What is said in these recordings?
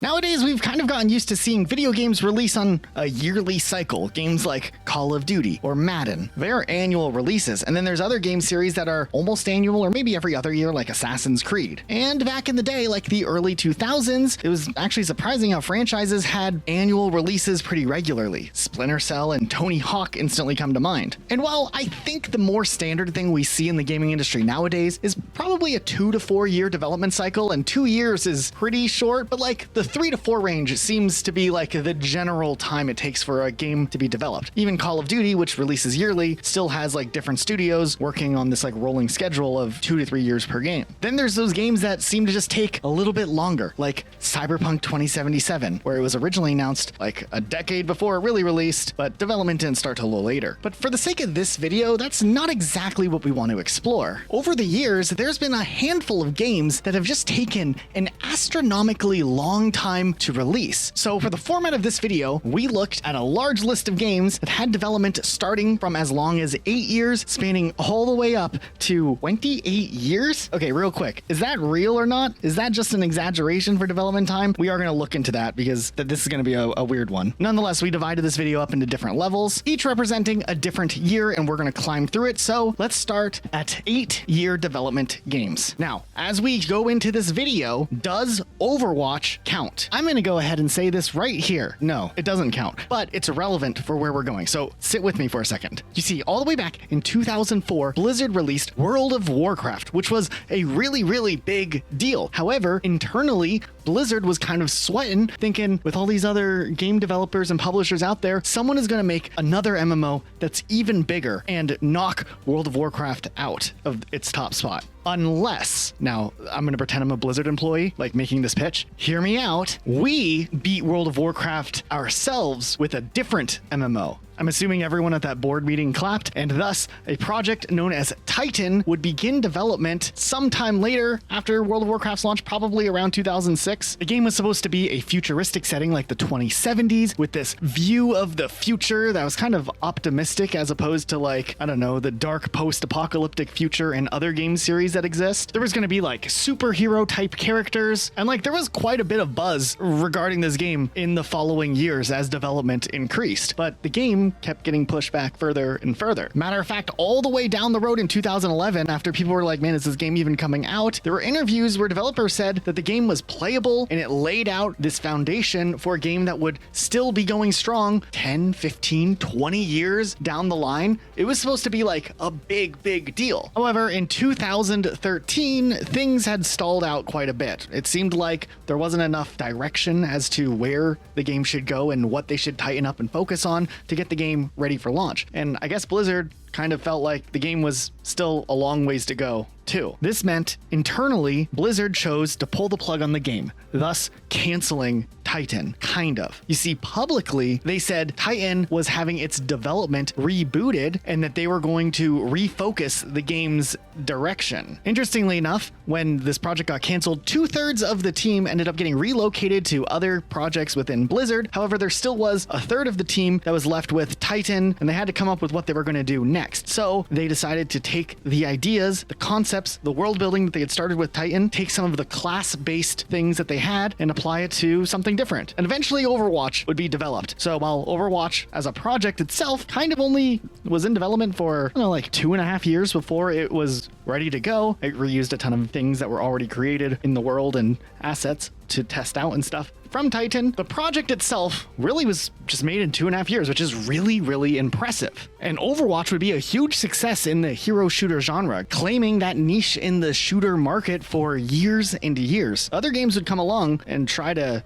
Nowadays, we've kind of gotten used to seeing video games release on a yearly cycle. Games like Call of Duty or Madden. They're annual releases, and then there's other game series that are almost annual or maybe every other year, like Assassin's Creed. And back in the day, like the early 2000s, it was actually surprising how franchises had annual releases pretty regularly. Splinter Cell and Tony Hawk instantly come to mind. And while I think the more standard thing we see in the gaming industry nowadays is probably a 2 to 4 year development cycle, and 2 years is pretty short, but like the 3 to 4 range seems to be like the general time it takes for a game to be developed. Even Call of Duty, which releases yearly, still has like different studios working on this like rolling schedule of 2 to 3 years per game. Then there's those games that seem to just take a little bit longer, like Cyberpunk 2077, where it was originally announced like a decade before it really released, but development didn't start till a little later. But for the sake of this video, that's not exactly what we want to explore. Over the years, there's been a handful of games that have just taken an astronomically long time to release. So for the format of this video, we looked at a large list of games that had development starting from as long as 8 years, spanning all the way up to 28 years? Okay, real quick, is that real or not? Is that just an exaggeration for development time? We are going to look into that because this is going to be a weird one. Nonetheless, we divided this video up into different levels, each representing a different year, and we're going to climb through it. So let's start at 8-year development games. Now, as we go into this video, does Overwatch count? I'm going to go ahead and say this right here. No, it doesn't count, but it's irrelevant for where we're going. So sit with me for a second. You see, all the way back in 2004, Blizzard released World of Warcraft, which was a really, really big deal. However, internally, Blizzard was kind of sweating, thinking with all these other game developers and publishers out there, someone is going to make another MMO that's even bigger and knock World of Warcraft out of its top spot. Unless, now I'm going to pretend I'm a Blizzard employee, like making this pitch. Hear me out. We beat World of Warcraft ourselves with a different MMO. I'm assuming everyone at that board meeting clapped, and thus a project known as Titan would begin development sometime later after World of Warcraft's launch, probably around 2006. The game was supposed to be a futuristic setting like the 2070s with this view of the future that was kind of optimistic as opposed to like, I don't know, the dark post-apocalyptic future in other game series that exist. There was going to be like superhero type characters, and like there was quite a bit of buzz regarding this game in the following years as development increased, but the game kept getting pushed back further and further. Matter of fact, all the way down the road in 2011, after people were like, man, is this game even coming out? There were interviews where developers said that the game was playable and it laid out this foundation for a game that would still be going strong 10, 15, 20 years down the line. It was supposed to be like a big, big deal. However, in 2013, things had stalled out quite a bit. It seemed like there wasn't enough direction as to where the game should go and what they should tighten up and focus on to get the game ready for launch. And I guess Blizzard kind of felt like the game was still a long ways to go too. This meant internally, Blizzard chose to pull the plug on the game, thus canceling Titan, kind of. You see, publicly, they said Titan was having its development rebooted and that they were going to refocus the game's direction. Interestingly enough, when this project got canceled, 2/3 of the team ended up getting relocated to other projects within Blizzard. However, there still was a third of the team that was left with Titan, and they had to come up with what they were going to do next. So they decided to take the ideas, the concepts, the world building that they had started with Titan, take some of the class-based things that they had and apply it to something different. And eventually Overwatch would be developed. So while Overwatch as a project itself kind of only was in development for, I don't know, like 2.5 years before it was ready to go, it reused a ton of things that were already created in the world and assets to test out and stuff from Titan. The project itself really was just made in 2.5 years, which is really, really impressive. And Overwatch would be a huge success in the hero shooter genre, claiming that niche in the shooter market for years and years. Other games would come along and try to,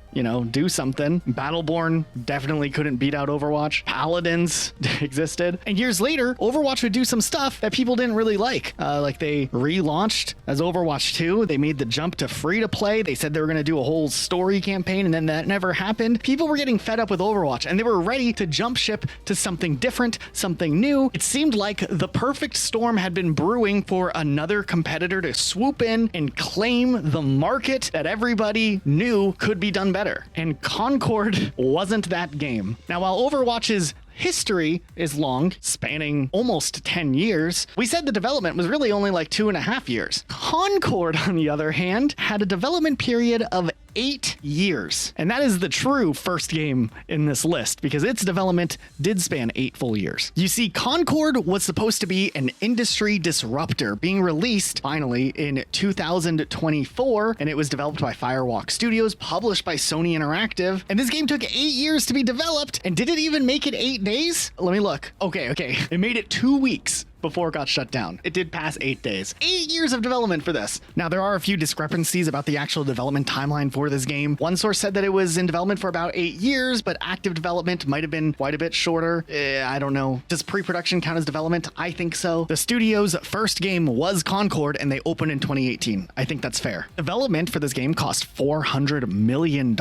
do something. Battleborn definitely couldn't beat out Overwatch. Paladins existed. And years later, Overwatch would do some stuff that people didn't really like. Like they relaunched as Overwatch 2. They made the jump to free to play. They said they were going to do a whole story campaign, and then that never happened. People were getting fed up with Overwatch and they were ready to jump ship to something different, something new. It seemed like the perfect storm had been brewing for another competitor to swoop in and claim the market that everybody knew could be done better. And Concord wasn't that game. Now, while Overwatch's history is long, spanning almost 10 years. We said the development was really only like 2.5 years. Concord, on the other hand, had a development period of 8 years. And that is the true first game in this list because its development did span 8 full years. You see, Concord was supposed to be an industry disruptor being released finally in 2024, and it was developed by Firewalk Studios, published by Sony Interactive, and this game took 8 years to be developed, and did it even make it 8 days? Let me look. Okay. It made it 2 weeks before it got shut down. It did pass 8 days. 8 years of development for this. Now, there are a few discrepancies about the actual development timeline for this game. One source said that it was in development for about 8 years, but active development might have been quite a bit shorter. I don't know. Does pre-production count as development? I think so. The studio's first game was Concord, and they opened in 2018. I think that's fair. Development for this game cost $400 million,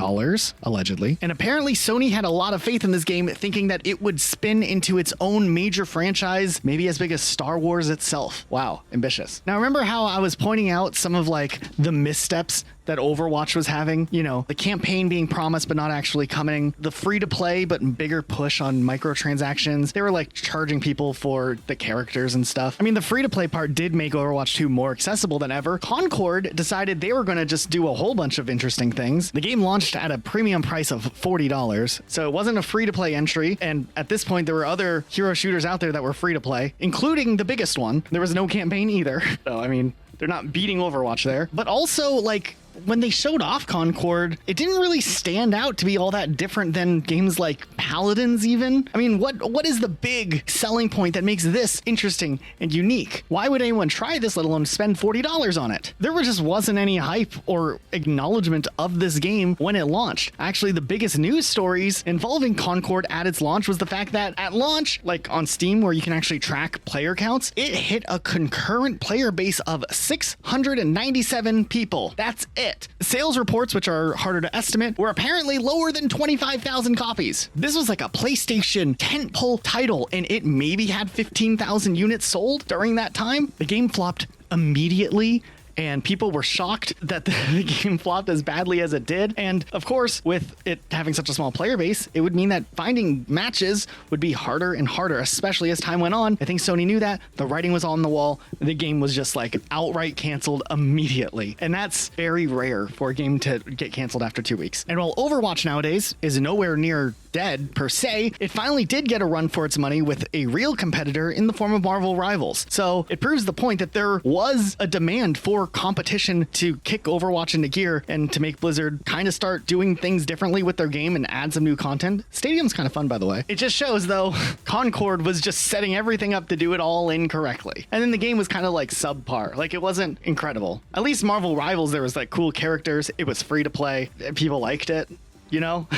allegedly. And apparently Sony had a lot of faith in this game, thinking that it would spin into its own major franchise, maybe as big as Star Wars itself. Wow, ambitious. Now, remember how I was pointing out some of like the missteps that Overwatch was having? You know, the campaign being promised but not actually coming, the free to play but bigger push on microtransactions. They were like charging people for the characters and stuff. I mean, the free to play part did make Overwatch 2 more accessible than ever. Concord decided they were going to just do a whole bunch of interesting things. The game launched at a premium price of $40, so it wasn't a free to play entry, and at this point there were other hero shooters out there that were free to play, including the biggest one. There was no campaign either. So I mean, they're not beating Overwatch there. But also, like, when they showed off Concord, it didn't really stand out to be all that different than games like Paladins even. I mean, what is the big selling point that makes this interesting and unique? Why would anyone try this, let alone spend $40 on it? There just wasn't any hype or acknowledgement of this game when it launched. Actually, the biggest news stories involving Concord at its launch was the fact that at launch, like on Steam where you can actually track player counts, it hit a concurrent player base of 697 people. That's it. Sales reports, which are harder to estimate, were apparently lower than 25,000 copies. This was like a PlayStation tentpole title, and it maybe had 15,000 units sold during that time. The game flopped immediately, and people were shocked that the game flopped as badly as it did. And of course, with it having such a small player base, it would mean that finding matches would be harder and harder, especially as time went on. I think Sony knew that. The writing was on the wall. The game was just like outright canceled immediately. And that's very rare for a game to get canceled after 2 weeks. And while Overwatch nowadays is nowhere near dead per se, it finally did get a run for its money with a real competitor in the form of Marvel Rivals. So it proves the point that there was a demand for competition to kick Overwatch into gear and to make Blizzard kind of start doing things differently with their game and add some new content. Stadium's kind of fun, by the way. It just shows, though, Concord was just setting everything up to do it all incorrectly. And then the game was kind of like subpar. Like, it wasn't incredible. At least Marvel Rivals, there was like cool characters. It was free to play. People liked it, you know?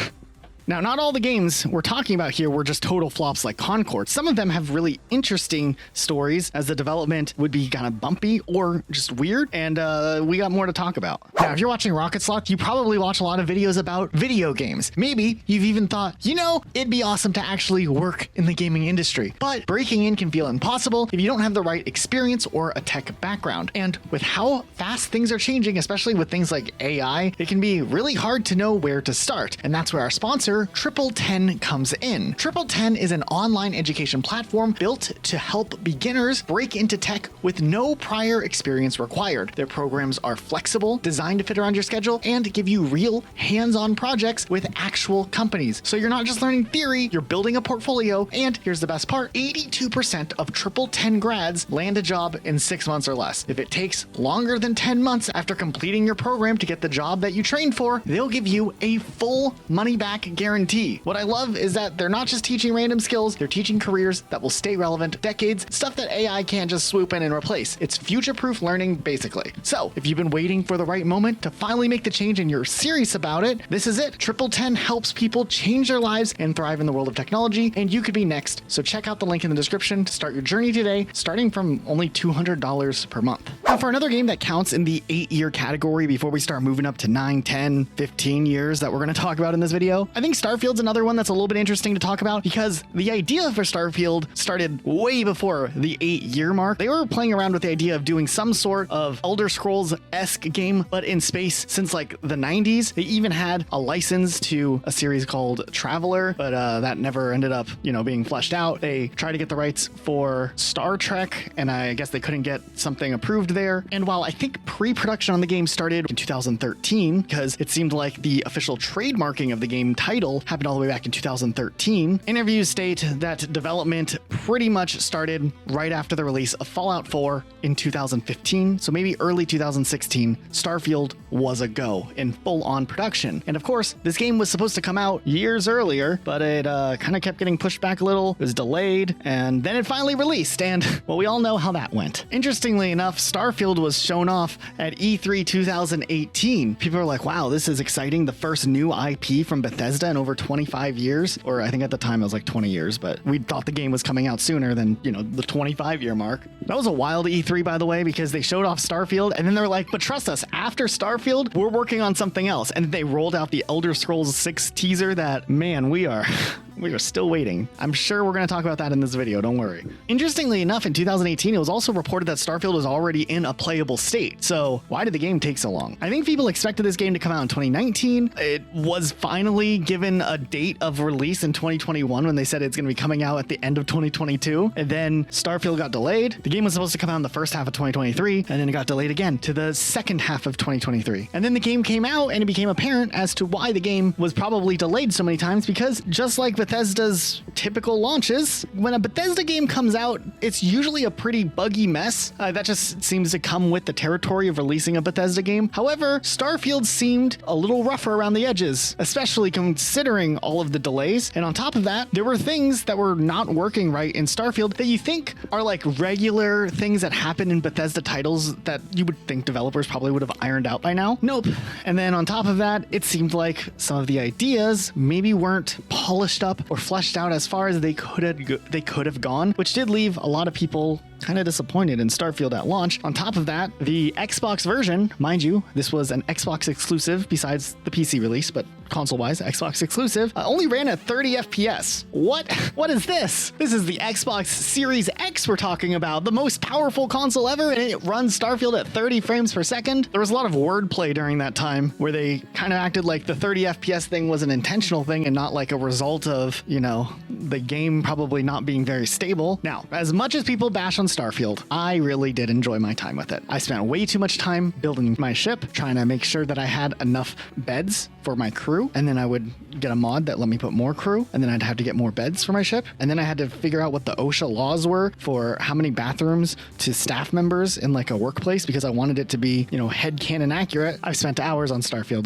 Now, not all the games we're talking about here were just total flops like Concord. Some of them have really interesting stories, as the development would be kind of bumpy or just weird, and we got more to talk about. Now, if you're watching Rocket Sloth, you probably watch a lot of videos about video games. Maybe you've even thought, you know, it'd be awesome to actually work in the gaming industry. But breaking in can feel impossible if you don't have the right experience or a tech background. And with how fast things are changing, especially with things like AI, it can be really hard to know where to start. And that's where our sponsor, Triple 10, comes in. Triple 10 is an online education platform built to help beginners break into tech with no prior experience required. Their programs are flexible, designed to fit around your schedule, and give you real hands-on projects with actual companies. So you're not just learning theory, you're building a portfolio, and here's the best part, 82% of Triple 10 grads land a job in 6 months or less. If it takes longer than 10 months after completing your program to get the job that you trained for, they'll give you a full money-back guarantee. What I love is that they're not just teaching random skills, they're teaching careers that will stay relevant decades, stuff that AI can't just swoop in and replace. It's future-proof learning, basically. So, if you've been waiting for the right moment to finally make the change and you're serious about it, this is it. Triple 10 helps people change their lives and thrive in the world of technology, and you could be next. So check out the link in the description to start your journey today, starting from only $200 per month. Now, for another game that counts in the 8-year category before we start moving up to 9, 10, 15 years that we're going to talk about in this video, I think think Starfield's another one that's a little bit interesting to talk about because the idea for Starfield started way before the 8-year mark. They were playing around with the idea of doing some sort of Elder Scrolls-esque game, but in space since like the 90s. They even had a license to a series called Traveler, but that never ended up, being fleshed out. They tried to get the rights for Star Trek, and I guess they couldn't get something approved there. And while I think pre-production on the game started in 2013, because it seemed like the official trademarking of the game title happened all the way back in 2013, interviews state that development pretty much started right after the release of Fallout 4 in 2015, so maybe early 2016, Starfield was a go in full-on production. And of course, this game was supposed to come out years earlier, but it kind of kept getting pushed back a little, it was delayed, and then it finally released, and well, we all know how that went. Interestingly enough, Starfield was shown off at E3 2018. People were like, wow, this is exciting, the first new IP from Bethesda in over 25 years, or I think at the time it was like 20 years, but we thought the game was coming out sooner than, the 25-year mark. That was a wild E3, by the way, because they showed off Starfield, and then they're like, but trust us, after Starfield, we're working on something else, and they rolled out the Elder Scrolls 6 teaser that, man, we are still waiting. I'm sure we're going to talk about that in this video, don't worry. Interestingly enough, in 2018, it was also reported that Starfield was already in a playable state. So why did the game take so long? I think people expected this game to come out in 2019. It was finally given a date of release in 2021 when they said it's going to be coming out at the end of 2022. And then Starfield got delayed. The game was supposed to come out in the first half of 2023, and then it got delayed again to the second half of 2023. And then the game came out, and it became apparent as to why the game was probably delayed so many times, because just like Bethesda's typical launches, when a Bethesda game comes out, it's usually a pretty buggy mess. That just seems to come with the territory of releasing a Bethesda game. However, Starfield seemed a little rougher around the edges, especially considering all of the delays. And on top of that, there were things that were not working right in Starfield that you think are like regular things that happen in Bethesda titles that you would think developers probably would have ironed out by now. Nope. And then on top of that, it seemed like some of the ideas maybe weren't polished up or fleshed out as far as they could have gone, which did leave a lot of people kind of disappointed in Starfield at launch. On top of that, the Xbox version, mind you, this was an Xbox exclusive besides the PC release, but console-wise, Xbox exclusive, only ran at 30 FPS. What is this? This is the Xbox Series X we're talking about, the most powerful console ever, and it runs Starfield at 30 frames per second. There was a lot of wordplay during that time where they kind of acted like the 30 FPS thing was an intentional thing and not like a result of, the game probably not being very stable. Now, as much as people bash on Starfield, I really did enjoy my time with it. I spent way too much time building my ship, trying to make sure that I had enough beds for my crew, and then I would get a mod that let me put more crew, and then I'd have to get more beds for my ship, and then I had to figure out what the OSHA laws were for how many bathrooms to staff members in like a workplace, because I wanted it to be, headcanon accurate. I've spent hours on Starfield.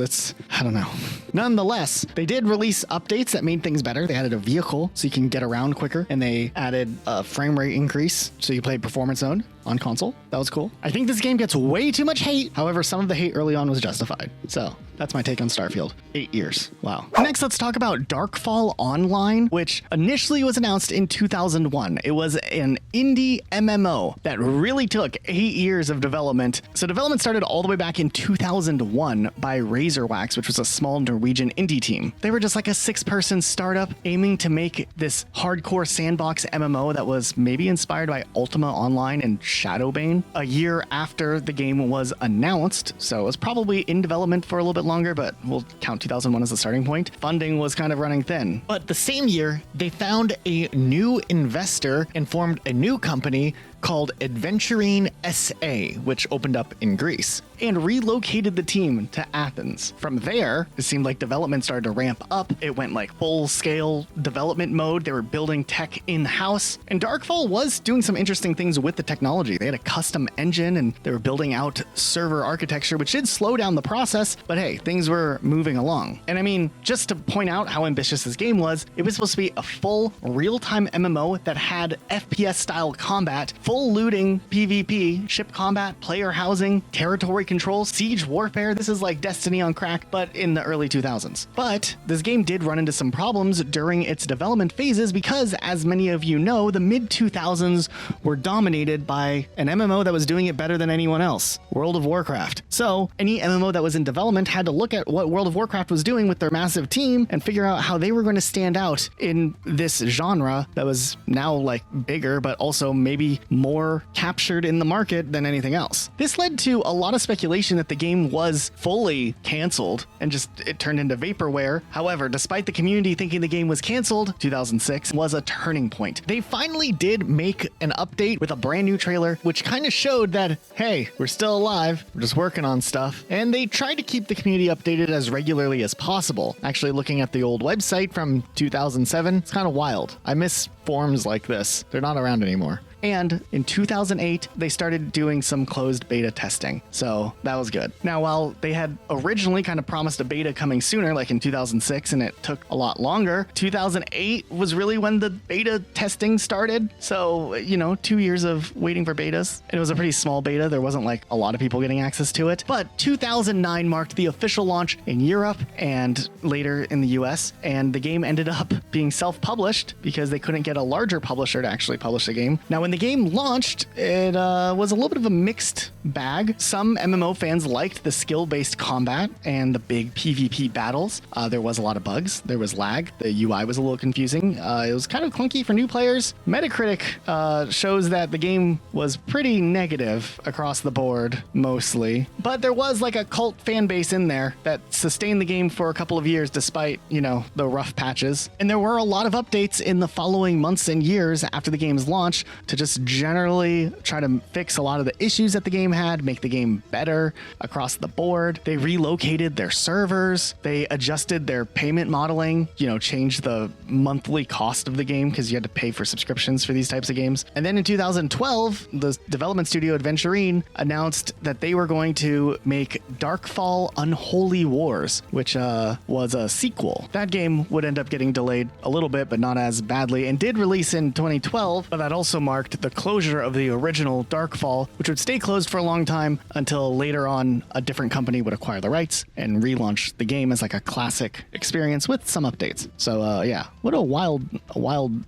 I don't know. Nonetheless, they did release updates that made things better. They added a vehicle so you can get around quicker, and they added a frame rate increase so you play performance mode on console. That was cool. I think this game gets way too much hate. However, some of the hate early on was justified. So that's my take on Starfield. 8 years. Wow. Next, let's talk about Darkfall Online, which initially was announced in 2001. It was an indie MMO that really took 8 years of development. So development started all the way back in 2001 by Razorwax, which was a small Norwegian indie team. They were just like a 6-person startup aiming to make this hardcore sandbox MMO that was maybe inspired by Ultima Online and Shadowbane. A year after the game was announced, so it was probably in development for a little bit longer, but we'll count 2001 as the starting point. Funding was kind of running thin. But the same year, they found a new investor and formed a new company called Adventurine SA, which opened up in Greece, and relocated the team to Athens. From there, it seemed like development started to ramp up. It went like full-scale development mode. They were building tech in-house, and Darkfall was doing some interesting things with the technology. They had a custom engine, and they were building out server architecture, which did slow down the process, but hey, things were moving along. And I mean, just to point out how ambitious this game was, it was supposed to be a full real-time MMO that had FPS-style combat, full looting, PvP, ship combat, player housing, territory control, siege warfare. This is like Destiny on crack, but in the early 2000s. But this game did run into some problems during its development phases because, as many of you know, the mid-2000s were dominated by by an MMO that was doing it better than anyone else, World of Warcraft. So any MMO that was in development had to look at what World of Warcraft was doing with their massive team and figure out how they were going to stand out in this genre that was now like bigger, but also maybe more captured in the market than anything else. This led to a lot of speculation that the game was fully canceled and just it turned into vaporware. However, despite the community thinking the game was canceled, 2006 was a turning point. They finally did make an update with a brand new trailer, which kind of showed that, hey, we're still alive, we're just working on stuff. And they tried to keep the community updated as regularly as possible. Actually, looking at the old website from 2007, it's kind of wild. I miss forums like this. They're not around anymore. And in 2008, they started doing some closed beta testing. So that was good. Now, while they had originally kind of promised a beta coming sooner, like in 2006, and it took a lot longer, 2008 was really when the beta testing started. So, 2 years of waiting for betas. And it was a pretty small beta. There wasn't like a lot of people getting access to it. But 2009 marked the official launch in Europe and later in the US. And the game ended up being self-published because they couldn't get a larger publisher to actually publish the game. Now, when the game launched, it was a little bit of a mixed bag. Some MMO fans liked the skill-based combat and the big PvP battles. There was a lot of bugs. There was lag. The UI was a little confusing. It was kind of clunky for new players. Metacritic shows that the game was pretty negative across the board, mostly. But there was like a cult fan base in there that sustained the game for a couple of years despite, the rough patches. And there were a lot of updates in the following months and years after the game's launch to just generally try to fix a lot of the issues that the game had, make the game better across the board. They relocated their servers. They adjusted their payment modeling, changed the monthly cost of the game because you had to pay for subscriptions for these types of games. And then in 2012, the development studio Adventurine announced that they were going to make Darkfall Unholy Wars, which was a sequel. That game would end up getting delayed a little bit, but not as badly, and did release in 2012, but that also marked the closure of the original Darkfall, which would stay closed for a long time until later on a different company would acquire the rights and relaunch the game as like a classic experience with some updates. So yeah, what a wild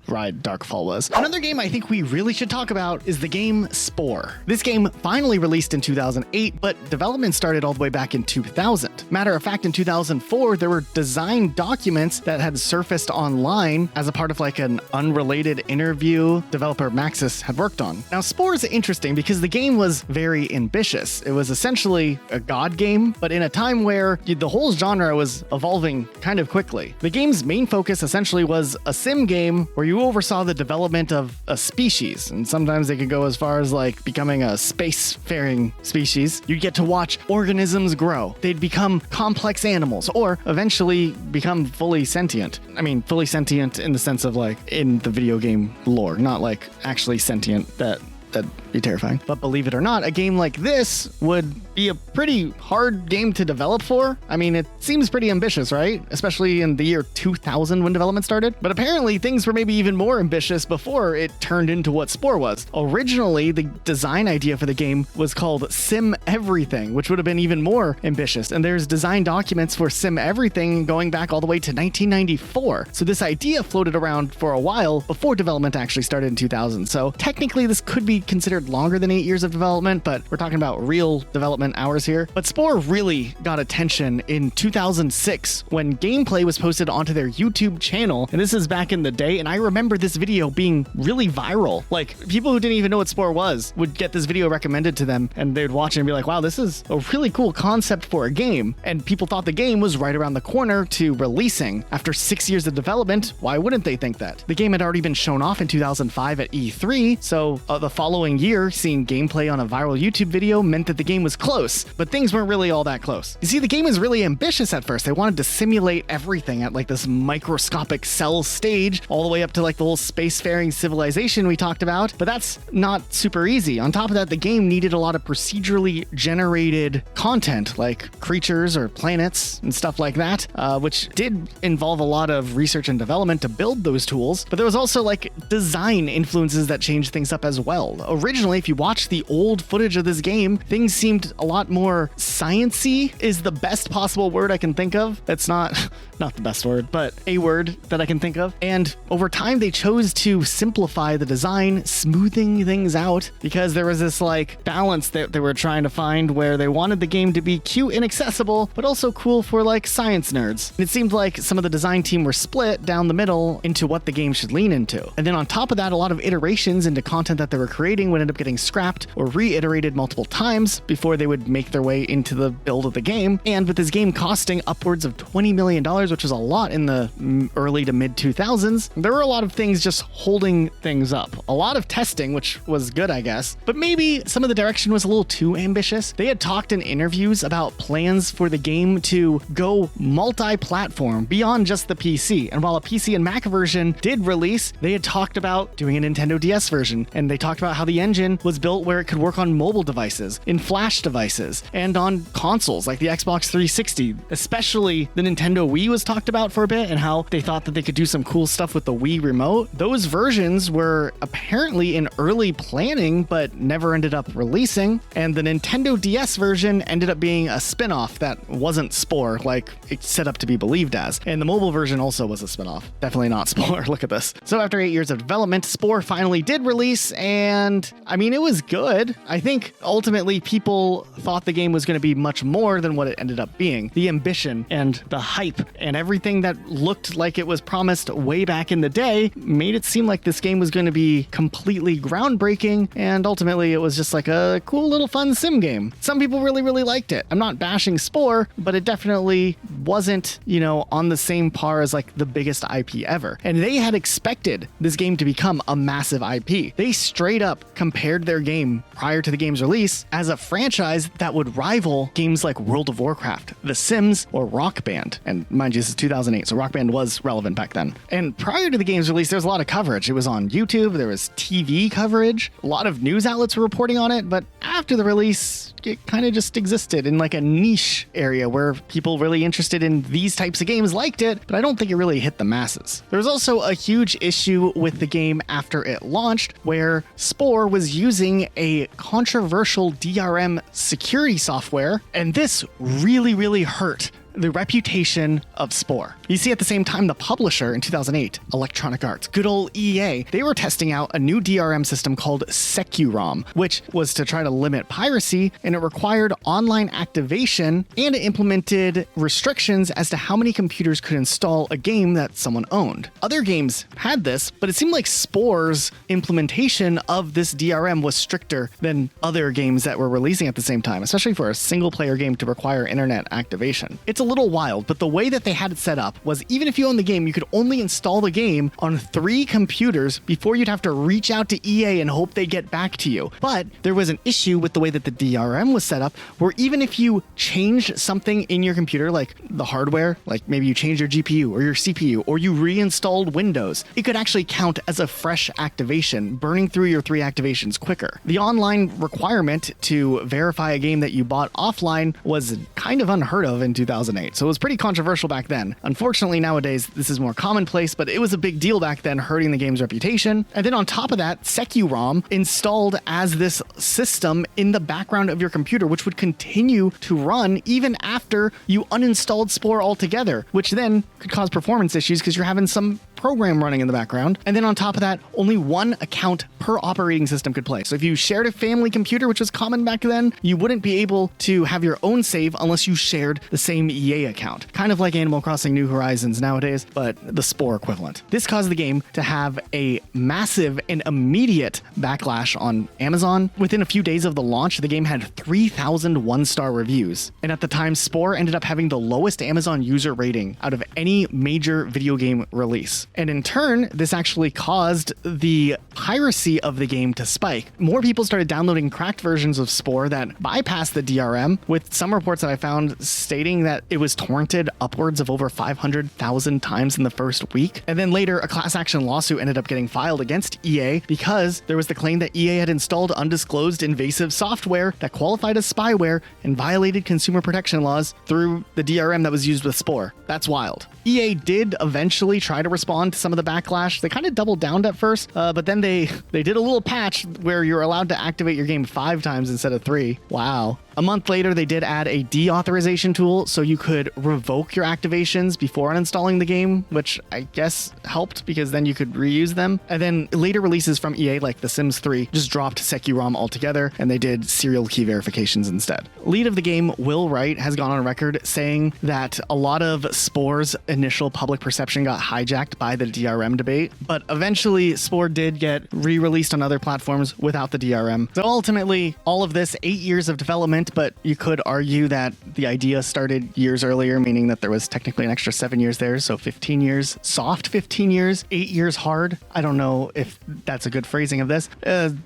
ride Darkfall was. Another game I think we really should talk about is the game Spore. This game finally released in 2008, but development started all the way back in 2000. Matter of fact, in 2004, there were design documents that had surfaced online as a part of like an unrelated interview developer Maxis had worked on. Now, Spore is interesting because the game was very ambitious. It was essentially a god game, but in a time where the whole genre was evolving kind of quickly. The game's main focus essentially was a sim game where you oversaw the development of a species, and sometimes they could go as far as like becoming a space-faring species. You'd get to watch organisms grow. They'd become complex animals, or eventually become fully sentient. I mean, fully sentient in the sense of like in the video game lore, not like actually sentient. That'd be terrifying. But believe it or not, a game like this would be a pretty hard game to develop for. I mean, it seems pretty ambitious, right? Especially in the year 2000 when development started. But apparently things were maybe even more ambitious before it turned into what Spore was. Originally, the design idea for the game was called Sim Everything, which would have been even more ambitious. And there's design documents for Sim Everything going back all the way to 1994. So this idea floated around for a while before development actually started in 2000. So technically this could be considered longer than 8 years of development, but we're talking about real development hours here. But Spore really got attention in 2006 when gameplay was posted onto their YouTube channel. And this is back in the day. And I remember this video being really viral. Like people who didn't even know what Spore was would get this video recommended to them and they'd watch it and be like, wow, this is a really cool concept for a game. And people thought the game was right around the corner to releasing. After 6 years of development, why wouldn't they think that? The game had already been shown off in 2005 at E3. So the following year, seeing gameplay on a viral YouTube video meant that the game was close, but things weren't really all that close. You see, the game was really ambitious at first. They wanted to simulate everything at like this microscopic cell stage, all the way up to like the whole spacefaring civilization we talked about, but that's not super easy. On top of that, the game needed a lot of procedurally generated content, like creatures or planets and stuff like that, which did involve a lot of research and development to build those tools, but there was also like design influences that changed things up as well. Originally, if you watch the old footage of this game, things seemed a lot more science-y is the best possible word I can think of. That's not not the best word, but a word that I can think of. And over time, they chose to simplify the design, smoothing things out, because there was this like balance that they were trying to find where they wanted the game to be cute and accessible, but also cool for like science nerds. And it seemed like some of the design team were split down the middle into what the game should lean into. And then on top of that, a lot of iterations into content that they were creating would end up getting scrapped or reiterated multiple times before they would make their way into the build of the game. And with this game costing upwards of $20 million, which was a lot in the early to mid 2000s, there were a lot of things just holding things up. A lot of testing, which was good, I guess, but maybe some of the direction was a little too ambitious. They had talked in interviews about plans for the game to go multi-platform beyond just the PC. And while a PC and Mac version did release, they had talked about doing a Nintendo DS version. And they talked about how the engine was built where it could work on mobile devices, in Flash devices, and on consoles like the Xbox 360. Especially the Nintendo Wii was talked about for a bit, and how they thought that they could do some cool stuff with the Wii remote. Those versions were apparently in early planning, but never ended up releasing. And the Nintendo DS version ended up being a spin-off that wasn't Spore, like it's set up to be believed as. And the mobile version also was a spin-off. Definitely not Spore. Look at this. So after 8 years of development, Spore finally did release, and I mean, it was good. I think ultimately people thought the game was going to be much more than what it ended up being. The ambition and the hype and everything that looked like it was promised way back in the day made it seem like this game was going to be completely groundbreaking, and ultimately it was just like a cool little fun sim game. Some people really, really liked it. I'm not bashing Spore, but it definitely wasn't, on the same par as like the biggest IP ever. And they had expected this game to become a massive IP. They straight up compared their game prior to the game's release as a franchise that would rival games like World of Warcraft, The Sims, or Rock Band. And mind you, this is 2008, so Rock Band was relevant back then. And prior to the game's release, there was a lot of coverage. It was on YouTube, there was TV coverage, a lot of news outlets were reporting on it, but after the release, it kind of just existed in like a niche area where people really interested in these types of games liked it, but I don't think it really hit the masses. There was also a huge issue with the game after it launched, where Spore was using a controversial DRM security software, and this really, really hurt the reputation of Spore. You see, at the same time, the publisher in 2008, Electronic Arts, good old EA, they were testing out a new DRM system called SecuROM, which was to try to limit piracy, and it required online activation, and it implemented restrictions as to how many computers could install a game that someone owned. Other games had this, but it seemed like Spore's implementation of this DRM was stricter than other games that were releasing at the same time, especially for a single-player game to require internet activation. It's a little wild, but the way that they had it set up was even if you own the game, you could only install the game on 3 computers before you'd have to reach out to EA and hope they get back to you. But there was an issue with the way that the DRM was set up, where even if you changed something in your computer, like the hardware, like maybe you changed your GPU or your CPU, or you reinstalled Windows, it could actually count as a fresh activation, burning through your 3 activations quicker. The online requirement to verify a game that you bought offline was kind of unheard of in 2008. So it was pretty controversial back then. Unfortunately, nowadays, this is more commonplace, but it was a big deal back then, hurting the game's reputation. And then on top of that, SecuROM installed as this system in the background of your computer, which would continue to run even after you uninstalled Spore altogether, which then could cause performance issues because you're having some program running in the background. And then on top of that, only 1 account per operating system could play. So if you shared a family computer, which was common back then, you wouldn't be able to have your own save unless you shared the same EA account. Kind of like Animal Crossing New Horizons nowadays, but the Spore equivalent. This caused the game to have a massive and immediate backlash on Amazon. Within a few days of the launch, the game had 3,000 1-star reviews. And at the time, Spore ended up having the lowest Amazon user rating out of any major video game release. And in turn, this actually caused the piracy of the game to spike. More people started downloading cracked versions of Spore that bypassed the DRM, with some reports that I found stating that it was torrented upwards of over 500,000 times in the first week. And then later, a class action lawsuit ended up getting filed against EA because there was the claim that EA had installed undisclosed invasive software that qualified as spyware and violated consumer protection laws through the DRM that was used with Spore. That's wild. EA did eventually try to respond to some of the backlash. They kind of doubled down at first, but then they did a little patch where you're allowed to activate your game 5 times instead of 3. Wow. A month later, they did add a deauthorization tool so you could revoke your activations before uninstalling the game, which I guess helped because then you could reuse them. And then later releases from EA, like The Sims 3, just dropped Securom altogether, and they did serial key verifications instead. Lead of the game, Will Wright, has gone on record saying that a lot of Spore's initial public perception got hijacked by the DRM debate, but eventually Spore did get re-released on other platforms without the DRM. So ultimately, all of this, 8 years of development, but you could argue that the idea started years earlier, meaning that there was technically an extra 7 years there, so 15 years, soft 15 years, 8 years hard. I don't know if that's a good phrasing of this.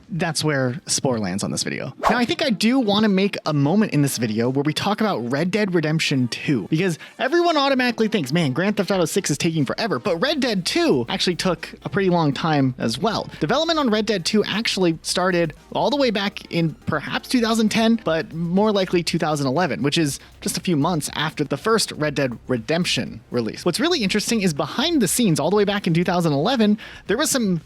That's where Spore lands on this video. Now, I think I do want to make a moment in this video where we talk about Red Dead Redemption 2, because everyone automatically thinks, man, Grand Theft Auto 6 is taking forever, but Red Dead 2 actually took a pretty long time as well. Development on Red Dead 2 actually started all the way back in perhaps 2010, but more likely 2011, which is just a few months after the first Red Dead Redemption release. What's really interesting is behind the scenes, all the way back in 2011, there was some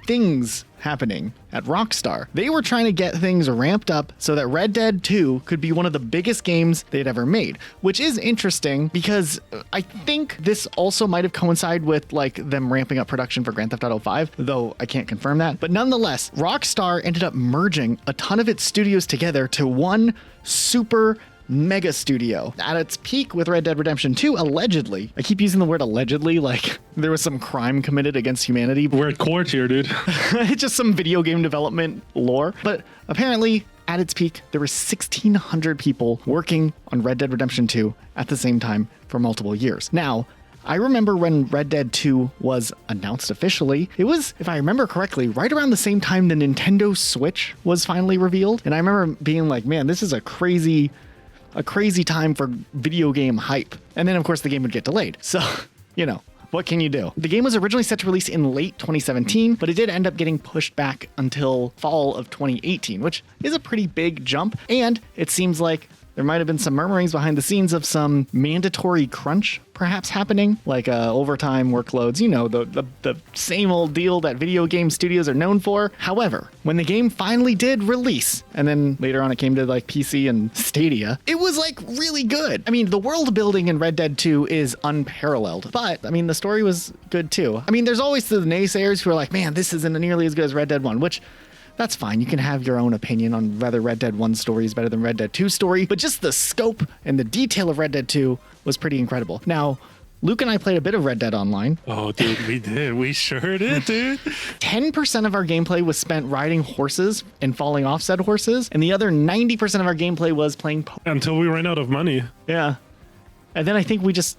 things happening at Rockstar. They were trying to get things ramped up so that Red Dead 2 could be one of the biggest games they'd ever made, which is interesting because I think this also might have coincided with like them ramping up production for Grand Theft Auto 5, though I can't confirm that. But nonetheless, Rockstar ended up merging a ton of its studios together to one super mega studio. At its peak with Red Dead Redemption 2, allegedly, I keep using the word allegedly like there was some crime committed against humanity. We're at court here, dude. It's just some video game development lore. But apparently, at its peak, there were 1,600 people working on Red Dead Redemption 2 at the same time for multiple years. Now, I remember when Red Dead 2 was announced officially, it was, if I remember correctly, right around the same time the Nintendo Switch was finally revealed. And I remember being like, man, this is a crazy time for video game hype. And then, of course, the game would get delayed. So, you know, what can you do? The game was originally set to release in late 2017, but it did end up getting pushed back until fall of 2018, which is a pretty big jump. And it seems like there might have been some murmurings behind the scenes of some mandatory crunch perhaps happening, like overtime workloads, you know, the same old deal that video game studios are known for. However, when the game finally did release, and then later on it came to like PC and Stadia, it was like really good. I mean, the world building in Red Dead 2 is unparalleled, but I mean, the story was good too. I mean, there's always the naysayers who are like, man, this isn't nearly as good as Red Dead 1, which that's fine. You can have your own opinion on whether Red Dead 1 story is better than Red Dead 2 story, but just the scope and the detail of Red Dead 2 was pretty incredible. Now, Luke and I played a bit of Red Dead Online. Oh, dude, we did. We sure did, dude. 10% of our gameplay was spent riding horses and falling off said horses, and the other 90% of our gameplay was playing until we ran out of money. Yeah. And then I think we just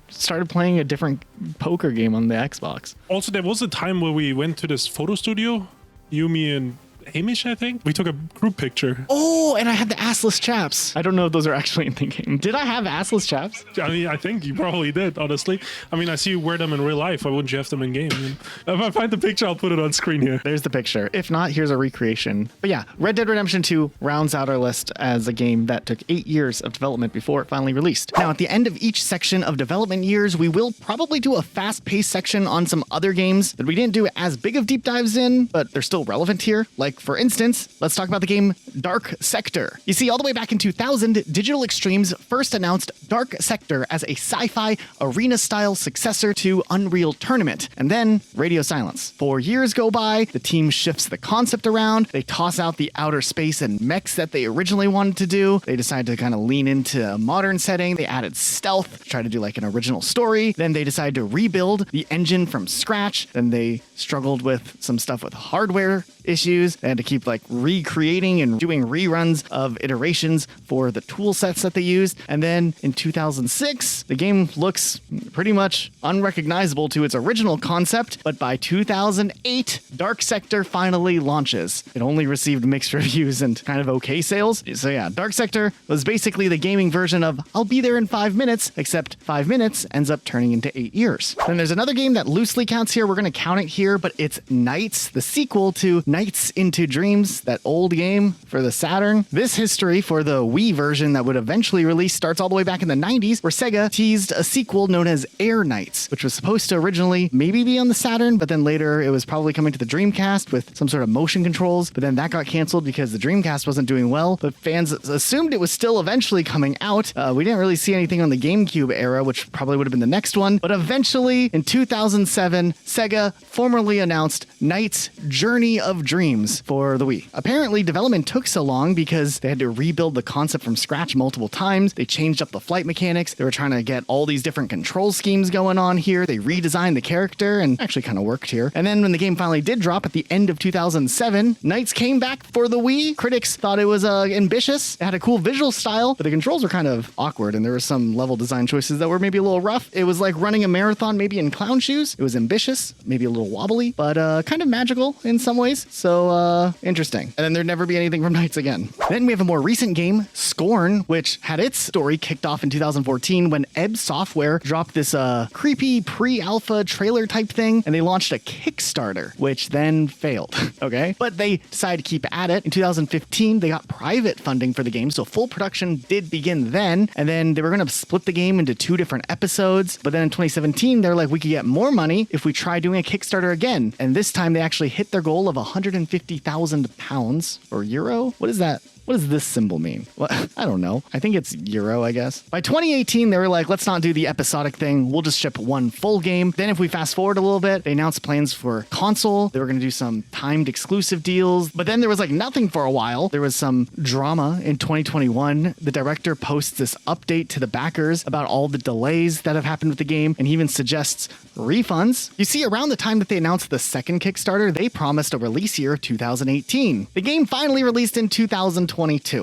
started playing a different poker game on the Xbox. Also, there was a time where we went to this photo studio, you, me, and Hamish, I think. We took a group picture. Oh, and I had the assless chaps. I don't know if those are actually in the game. Did I have assless chaps? I mean, I think you probably did, honestly. I mean, I see you wear them in real life. Why wouldn't you have them in game? If I find the picture, I'll put it on screen here. There's the picture. If not, here's a recreation. But yeah, Red Dead Redemption 2 rounds out our list as a game that took 8 years of development before it finally released. Now, at the end of each section of development years, we will probably do a fast-paced section on some other games that we didn't do as big of deep dives in, but they're still relevant here. Like, for instance, let's talk about the game Dark Sector. You see, all the way back in 2000, Digital Extremes first announced Dark Sector as a sci-fi arena-style successor to Unreal Tournament, and then radio silence. 4 years go by, the team shifts the concept around, they toss out the outer space and mechs that they originally wanted to do, they decide to kind of lean into a modern setting, they added stealth, try to do like an original story, then they decide to rebuild the engine from scratch, then they struggled with some stuff with hardware issues, they had to keep like recreating and doing reruns of iterations for the tool sets that they used. And then in 2006, the game looks pretty much unrecognizable to its original concept, but by 2008, Dark Sector finally launches. It only received mixed reviews and kind of okay sales. So yeah, Dark Sector was basically the gaming version of I'll be there in 5 minutes, except 5 minutes ends up turning into 8 years. Then there's another game that loosely counts here. We're going to count it here, but it's Nights, the sequel to Nights into Dreams, that old game for the Saturn. This history for the Wii version that would eventually release starts all the way back in the 90s, where Sega teased a sequel known as Air Nights, which was supposed to originally maybe be on the Saturn, but then later it was probably coming to the Dreamcast with some sort of motion controls, but then that got canceled because the Dreamcast wasn't doing well, but fans assumed it was still eventually coming out. We didn't really see anything on the GameCube era, which probably would have been the next one, but eventually in 2007, Sega formally announced Nights Journey of Dreams for the Wii. Apparently, development took so long because they had to rebuild the concept from scratch multiple times. They changed up the flight mechanics. They were trying to get all these different control schemes going on here. They redesigned the character and actually kind of worked here. And then when the game finally did drop at the end of 2007, Nights came back for the Wii. Critics thought it was ambitious. It had a cool visual style, but the controls were kind of awkward and there were some level design choices that were maybe a little rough. It was like running a marathon maybe in clown shoes. It was ambitious, maybe a little wobbly, but kind of magical in some ways. So interesting. And then there'd never be anything from Nights again. Then we have a more recent game, Scorn, which had its story kicked off in 2014 when Ebb Software dropped this creepy pre-alpha trailer type thing, and they launched a Kickstarter, which then failed. Okay? But they decided to keep at it. In 2015, they got private funding for the game, so full production did begin then, and then they were going to split the game into 2 different episodes. But then in 2017, they're like, we could get more money if we try doing a Kickstarter again. And this time they actually hit their goal of £150,000 or euro. What is that? What does this symbol mean? Well, I don't know. I think it's euro, I guess. By 2018, they were like, let's not do the episodic thing. We'll just ship one full game. Then if we fast forward a little bit, they announced plans for console. They were going to do some timed exclusive deals. But then there was like nothing for a while. There was some drama in 2021. The director posts this update to the backers about all the delays that have happened with the game. And he even suggests refunds. You see, around the time that they announced the second Kickstarter, they promised a release year of 2018. The game finally released in 2022.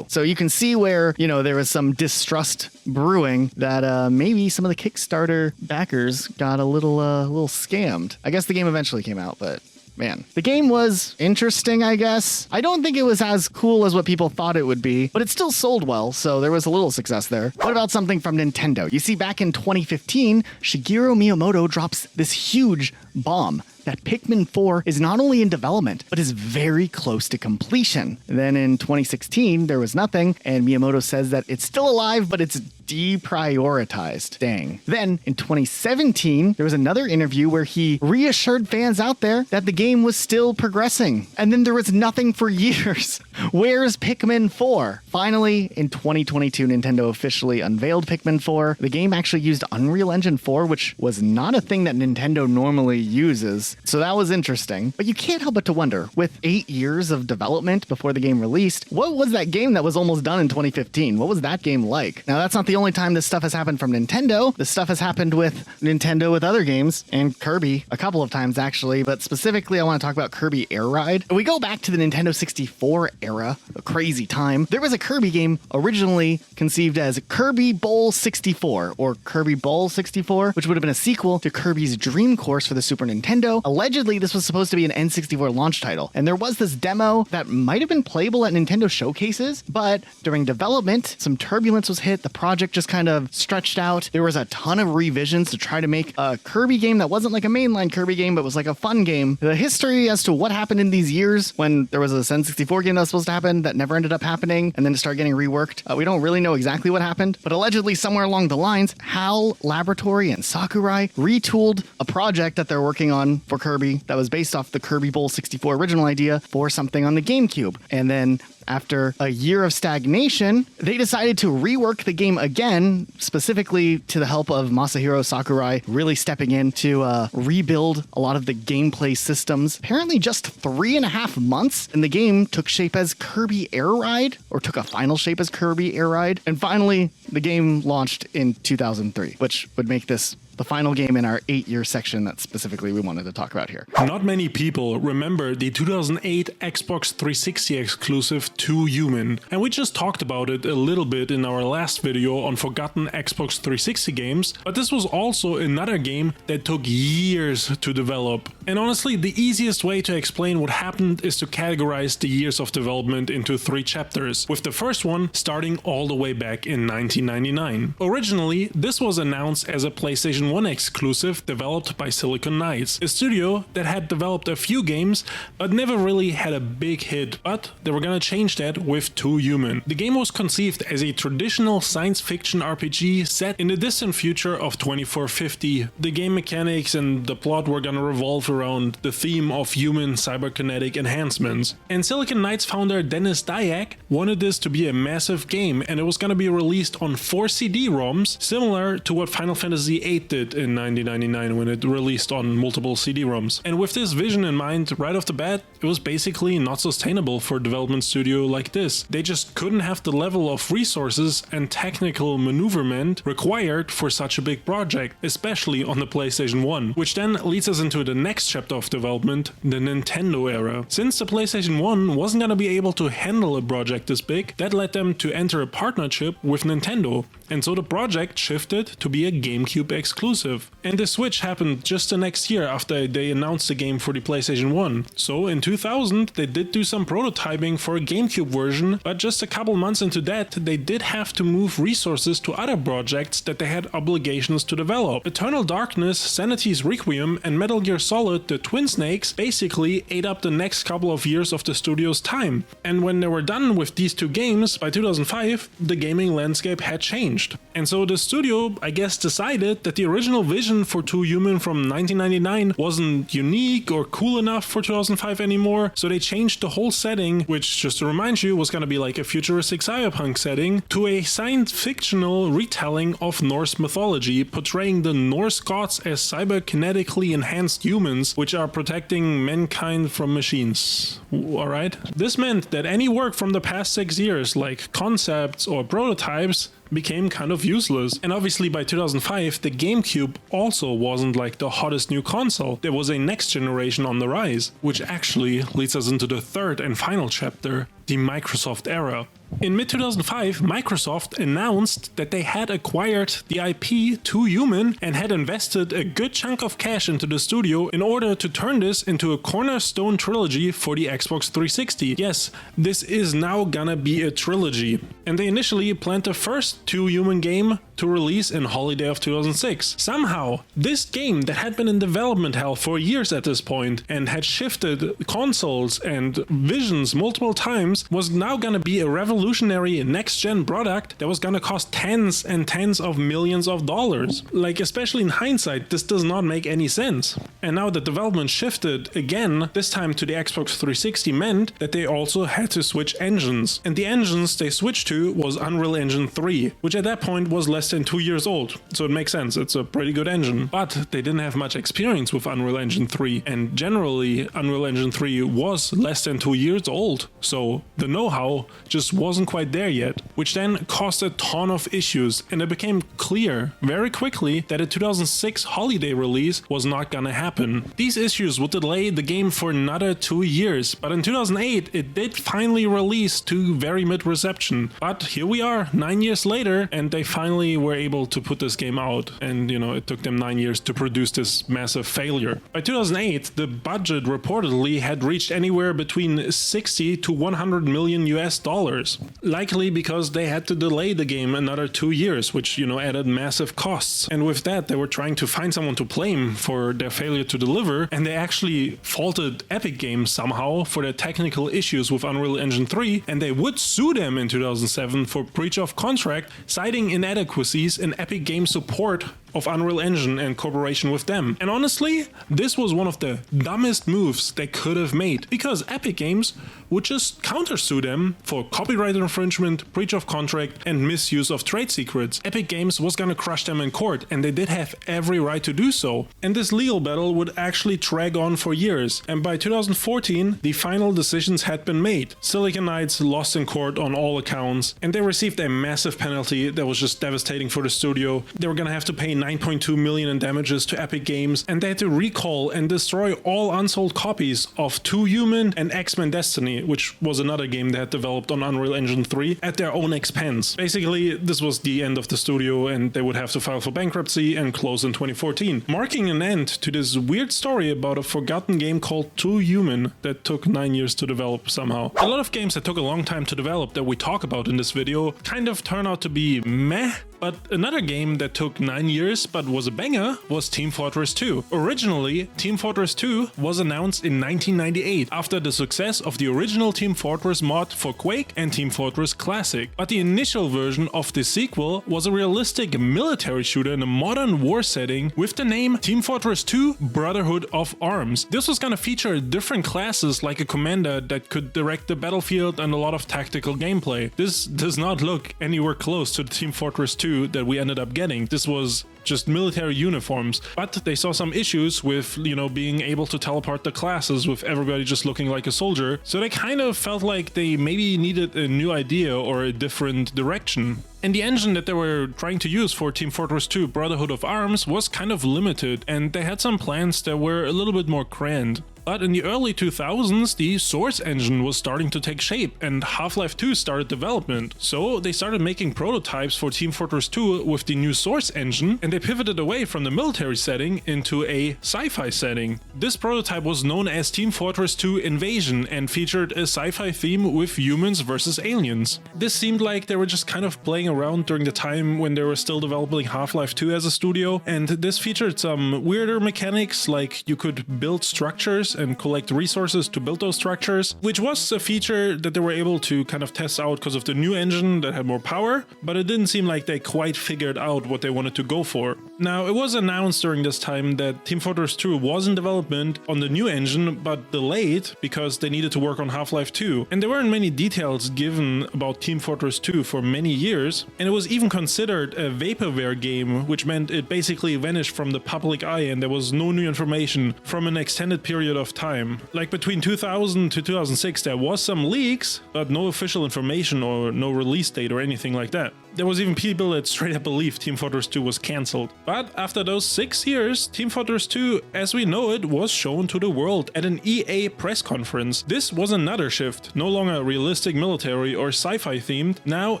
So you can see where, there was some distrust brewing that maybe some of the Kickstarter backers got a little scammed. I guess the game eventually came out, but man, the game was interesting, I guess. I don't think it was as cool as what people thought it would be, but it still sold well, so there was a little success there. What about something from Nintendo? You see, back in 2015, Shigeru Miyamoto drops this huge bomb that Pikmin 4 is not only in development, but is very close to completion. Then in 2016, there was nothing, and Miyamoto says that it's still alive, but it's deprioritized. Dang. Then in 2017, there was another interview where he reassured fans out there that the game was still progressing. And then there was nothing for years. Where's Pikmin 4? Finally, in 2022, Nintendo officially unveiled Pikmin 4. The game actually used Unreal Engine 4, which was not a thing that Nintendo normally uses. So that was interesting. But you can't help but to wonder, with 8 years of development before the game released, what was that game that was almost done in 2015? What was that game like? Now, that's not the only time this stuff has happened from Nintendo. This stuff has happened with Nintendo with other games, and Kirby a couple of times actually, but specifically I want to talk about Kirby Air Ride. If we go back to the Nintendo 64 era, a crazy time, there was a Kirby game originally conceived as Kirby Bowl 64, or Kirby Bowl 64, which would have been a sequel to Kirby's Dream Course for the Super Nintendo. Allegedly, this was supposed to be an N64 launch title, and there was this demo that might have been playable at Nintendo showcases, but during development, some turbulence was hit. The project just kind of stretched out. There was a ton of revisions to try to make a Kirby game that wasn't like a mainline Kirby game, but was like a fun game. The history as to what happened in these years when there was a N64 game that was supposed to happen that never ended up happening, and then it started getting reworked. We don't really know exactly what happened, but allegedly somewhere along the lines, HAL Laboratory and Sakurai retooled a project that they're working on for Kirby that was based off the Kirby Bowl 64 original idea for something on the GameCube. And then after a year of stagnation, they decided to rework the game again, specifically to the help of Masahiro Sakurai really stepping in to rebuild a lot of the gameplay systems. Apparently just 3.5 months, and the game took shape as Kirby Air Ride, or took a final shape as Kirby Air Ride. And finally, the game launched in 2003, which would make this the final game in our 8-year section that specifically we wanted to talk about here. Not many people remember the 2008 Xbox 360 exclusive To Human, and we just talked about it a little bit in our last video on forgotten Xbox 360 games, but this was also another game that took years to develop, And honestly, the easiest way to explain what happened is to categorize the years of development into 3 chapters, with the first one starting all the way back in 1999. Originally, this was announced as a PlayStation 1 exclusive developed by Silicon Knights, a studio that had developed a few games but never really had a big hit, but they were gonna change that with 2 Human. The game was conceived as a traditional science fiction RPG set in the distant future of 2450. The game mechanics and the plot were gonna revolve around the theme of human cyberkinetic enhancements. And Silicon Knights founder Dennis Dyack wanted this to be a massive game, and it was gonna be released on 4 CD-ROMs, similar to what Final Fantasy VIII did in 1999 when it released on multiple CD-ROMs. And with this vision in mind, right off the bat, it was basically not sustainable for a development studio like this. They just couldn't have the level of resources and technical maneuverment required for such a big project, especially on the PlayStation 1. Which then leads us into the next chapter of development, the Nintendo era. Since the PlayStation 1 wasn't gonna be able to handle a project this big, that led them to enter a partnership with Nintendo. And so the project shifted to be a GameCube exclusive. And the switch happened just the next year after they announced the game for the PlayStation 1. So in 2000, they did do some prototyping for a GameCube version, but just a couple months into that, they did have to move resources to other projects that they had obligations to develop. Eternal Darkness, Sanity's Requiem, and Metal Gear Solid: The Twin Snakes basically ate up the next couple of years of the studio's time. And when they were done with these 2 games, by 2005, the gaming landscape had changed. And so the studio, I guess, decided that the original vision for 2 Human from 1999 wasn't unique or cool enough for 2005 anymore, so they changed the whole setting, which, just to remind you, was gonna be like a futuristic cyberpunk setting, to a science-fictional retelling of Norse mythology, portraying the Norse gods as cyberkinetically enhanced humans, which are protecting mankind from machines. Alright? This meant that any work from the past 6 years, like concepts or prototypes, became kind of useless. And obviously by 2005, the GameCube also wasn't like the hottest new console. There was a next generation on the rise, which actually leads us into the third and final chapter, the Microsoft era. In mid-2005, Microsoft announced that they had acquired the IP 2 Human and had invested a good chunk of cash into the studio in order to turn this into a cornerstone trilogy for the Xbox 360. Yes, this is now gonna be a trilogy. And they initially planned the first 2 Human game to release in holiday of 2006. Somehow, this game that had been in development hell for years at this point and had shifted consoles and visions multiple times was now gonna be a revolutionary next-gen product that was gonna cost tens and tens of millions of dollars. Like, especially in hindsight, this does not make any sense. And now the development shifted again, this time to the Xbox 360, meant that they also had to switch engines. And the engines they switched to was Unreal Engine 3, which at that point was less than 2 years old. So it makes sense, it's a pretty good engine. But they didn't have much experience with Unreal Engine 3, and generally Unreal Engine 3 was less than 2 years old. So the know-how just wasn't quite there yet, which then caused a ton of issues, and it became clear very quickly that a 2006 holiday release was not gonna happen. These issues would delay the game for another 2 years, but in 2008 it did finally release to very mid reception. But here we are, 9 years later, and they finally were able to put this game out, and it took them 9 years to produce this massive failure. By 2008, the budget reportedly had reached anywhere between 60 to 100 million US dollars, likely because they had to delay the game another 2 years, which added massive costs. And with that, they were trying to find someone to blame for their failure to deliver, and they actually faulted Epic Games somehow for their technical issues with Unreal Engine 3, and they would sue them in 2007 for breach of contract, citing inadequacies in Epic Games support of Unreal Engine and cooperation with them. And honestly, this was one of the dumbest moves they could have made, because Epic Games would just countersue them for copyright infringement, breach of contract, and misuse of trade secrets. Epic Games was gonna crush them in court, and they did have every right to do so. And this legal battle would actually drag on for years, and by 2014, the final decisions had been made. Silicon Knights lost in court on all accounts, and they received a massive penalty that was just devastating for the studio. They were gonna have to pay 9.2 million in damages to Epic Games, and they had to recall and destroy all unsold copies of 2 Human and X-Men Destiny, which was another game they had developed on Unreal Engine 3, at their own expense. Basically, this was the end of the studio and they would have to file for bankruptcy and close in 2014, marking an end to this weird story about a forgotten game called 2 Human that took 9 years to develop somehow. A lot of games that took a long time to develop that we talk about in this video kind of turn out to be meh. But another game that took 9 years but was a banger was Team Fortress 2. Originally, Team Fortress 2 was announced in 1998 after the success of the original Team Fortress mod for Quake and Team Fortress Classic. But the initial version of the sequel was a realistic military shooter in a modern war setting with the name Team Fortress 2 Brotherhood of Arms. This was gonna feature different classes like a commander that could direct the battlefield and a lot of tactical gameplay. This does not look anywhere close to the Team Fortress 2 that we ended up getting. This was just military uniforms, but they saw some issues with, being able to teleport the classes with everybody just looking like a soldier. So they kind of felt like they maybe needed a new idea or a different direction. And the engine that they were trying to use for Team Fortress 2 Brotherhood of Arms was kind of limited, and they had some plans that were a little bit more grand. But in the early 2000s, the Source engine was starting to take shape and Half-Life 2 started development. So they started making prototypes for Team Fortress 2 with the new Source engine, and they pivoted away from the military setting into a sci-fi setting. This prototype was known as Team Fortress 2 Invasion and featured a sci-fi theme with humans versus aliens. This seemed like they were just kind of playing around during the time when they were still developing Half-Life 2 as a studio, and this featured some weirder mechanics, like you could build structures and collect resources to build those structures, which was a feature that they were able to kind of test out because of the new engine that had more power, but it didn't seem like they quite figured out what they wanted to go for. Now, it was announced during this time that Team Fortress 2 was in development on the new engine, but delayed because they needed to work on Half-Life 2, and there weren't many details given about Team Fortress 2 for many years, and it was even considered a vaporware game, which meant it basically vanished from the public eye and there was no new information from an extended period of time. Like between 2000 to 2006 there was some leaks, but no official information or no release date or anything like that. There was even people that straight up believed Team Fortress 2 was cancelled. But after those 6 years, Team Fortress 2, as we know it, was shown to the world at an EA press conference. This was another shift, no longer realistic military or sci-fi themed, now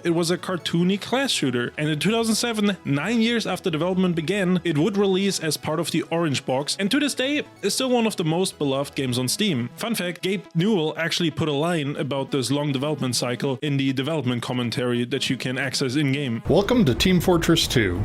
it was a cartoony class shooter. And in 2007, 9 years after development began, it would release as part of the Orange Box, and to this day is still one of the most beloved games on Steam. Fun fact, Gabe Newell actually put a line about this long development cycle in the development commentary that you can access in-game. Welcome to Team Fortress 2.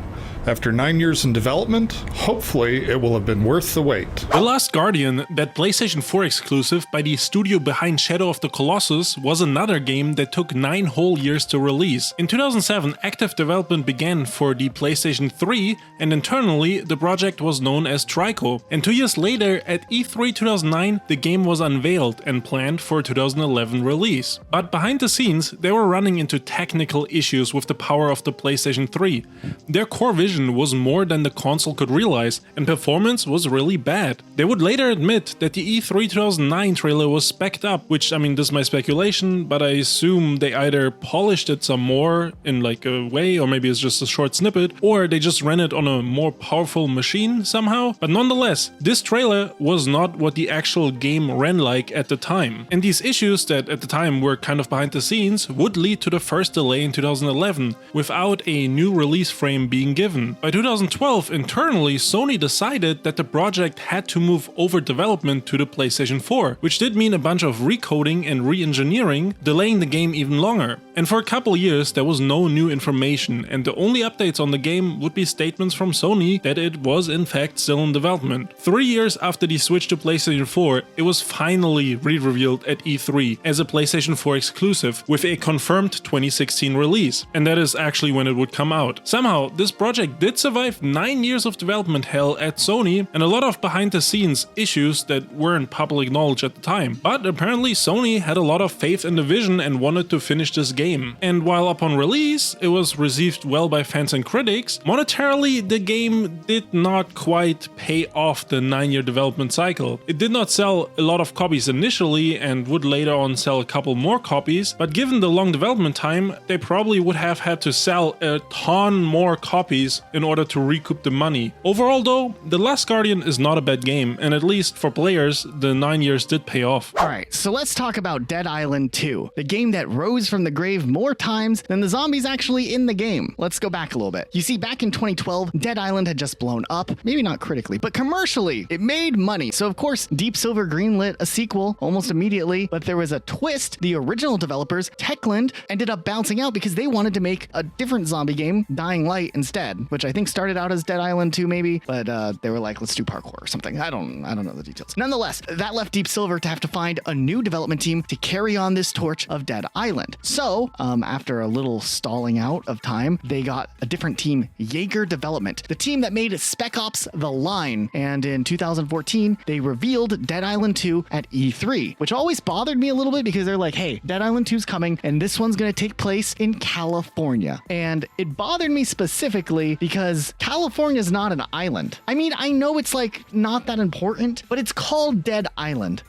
After 9 years in development, hopefully it will have been worth the wait. The Last Guardian, that PlayStation 4 exclusive by the studio behind Shadow of the Colossus, was another game that took 9 whole years to release. In 2007, active development began for the PlayStation 3, and internally the project was known as Trico. And 2 years later, at E3 2009, the game was unveiled and planned for 2011 release. But behind the scenes, they were running into technical issues with the power of the PlayStation 3. Their core vision was more than the console could realize, and performance was really bad. They would later admit that the E3 2009 trailer was specced up, which, this is my speculation, but I assume they either polished it some more in like a way, or maybe it's just a short snippet, or they just ran it on a more powerful machine somehow. But nonetheless, this trailer was not what the actual game ran like at the time. And these issues that at the time were kind of behind the scenes would lead to the first delay in 2011, without a new release frame being given. By 2012, internally, Sony decided that the project had to move over development to the PlayStation 4, which did mean a bunch of recoding and re-engineering, delaying the game even longer. And for a couple years, there was no new information, and the only updates on the game would be statements from Sony that it was in fact still in development. 3 years after the switch to PlayStation 4, it was finally re-revealed at E3 as a PlayStation 4 exclusive, with a confirmed 2016 release, and that is actually when it would come out. Somehow, this project did survive 9 years of development hell at Sony and a lot of behind the scenes issues that weren't public knowledge at the time. But apparently Sony had a lot of faith in the vision and wanted to finish this game. And while upon release it was received well by fans and critics, monetarily the game did not quite pay off the 9-year development cycle. It did not sell a lot of copies initially and would later on sell a couple more copies, but given the long development time, they probably would have had had to sell a ton more copies in order to recoup the money. Overall though, The Last Guardian is not a bad game, and at least for players, the 9 years did pay off. Alright, so let's talk about Dead Island 2, the game that rose from the grave more times than the zombies actually in the game. Let's go back a little bit. You see, back in 2012, Dead Island had just blown up, maybe not critically, but commercially, it made money. So of course, Deep Silver greenlit a sequel almost immediately, but there was a twist. The original developers, Techland, ended up bouncing out because they wanted to make a different zombie game, Dying Light, instead, which I think started out as Dead Island 2 maybe, but they were like, let's do parkour or something. I don't know the details. Nonetheless, that left Deep Silver to have to find a new development team to carry on this torch of Dead Island. So, after a little stalling out of time, they got a different team, Jaeger Development, the team that made Spec Ops The Line, and in 2014, they revealed Dead Island 2 at E3, which always bothered me a little bit because they're like, hey, Dead Island 2's coming, and this one's gonna take place in California. And it bothered me specifically because California's not an island. I mean, I know it's like not that important, but it's called Dead Island.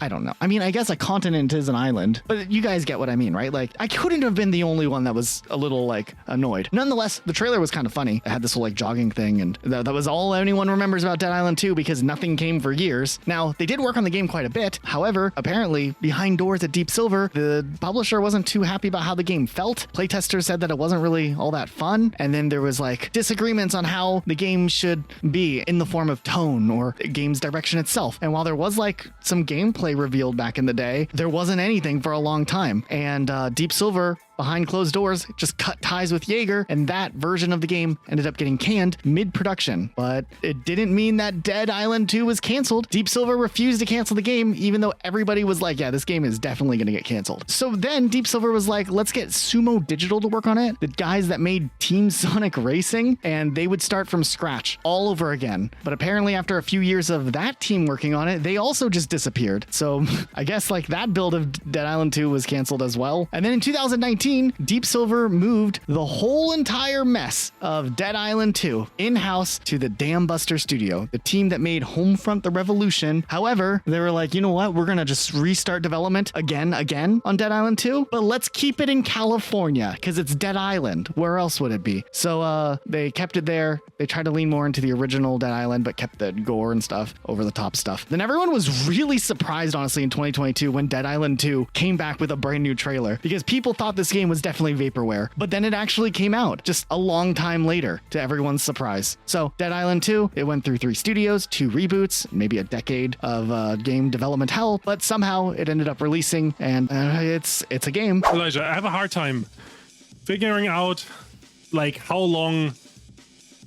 I don't know. I mean, I guess a continent is an island, but you guys get what I mean, right? Like, I couldn't have been the only one that was a little, like, annoyed. Nonetheless, the trailer was kind of funny. It had this whole, like, jogging thing, and that was all anyone remembers about Dead Island 2 because nothing came for years. Now, they did work on the game quite a bit. However, apparently, behind doors at Deep Silver, the publisher wasn't too happy about how the game felt. Playtesters said that it wasn't really all that fun, and then there was, like, disagreements on how the game should be in the form of tone or the game's direction itself. And while there was, like, some gameplay revealed back in the day, there wasn't anything for a long time. And Deep Silver, behind closed doors, just cut ties with Jaeger, and that version of the game ended up getting canned mid-production. But it didn't mean that Dead Island 2 was canceled. Deep Silver refused to cancel the game, even though everybody was like, yeah, this game is definitely going to get canceled. So then Deep Silver was like, let's get Sumo Digital to work on it, the guys that made Team Sonic Racing, and they would start from scratch all over again. But apparently after a few years of that team working on it, they also just disappeared. So I guess like that build of Dead Island 2 was canceled as well. And then in 2019, Deep Silver moved the whole entire mess of Dead Island 2 in-house to the Dambuster Studio, the team that made Homefront: The Revolution. However, they were like, you know what? We're going to just restart development again on Dead Island 2, but let's keep it in California because it's Dead Island. Where else would it be? So they kept it there. They tried to lean more into the original Dead Island, but kept the gore and stuff, over the top stuff. Then everyone was really surprised, honestly, in 2022 when Dead Island 2 came back with a brand new trailer because people thought this game was definitely vaporware, but then it actually came out just a long time later to everyone's surprise. So Dead Island 2, it went through 3 studios, 2 reboots, maybe a decade of game development hell, but somehow it ended up releasing, and it's a game. Elijah, I have a hard time figuring out like how long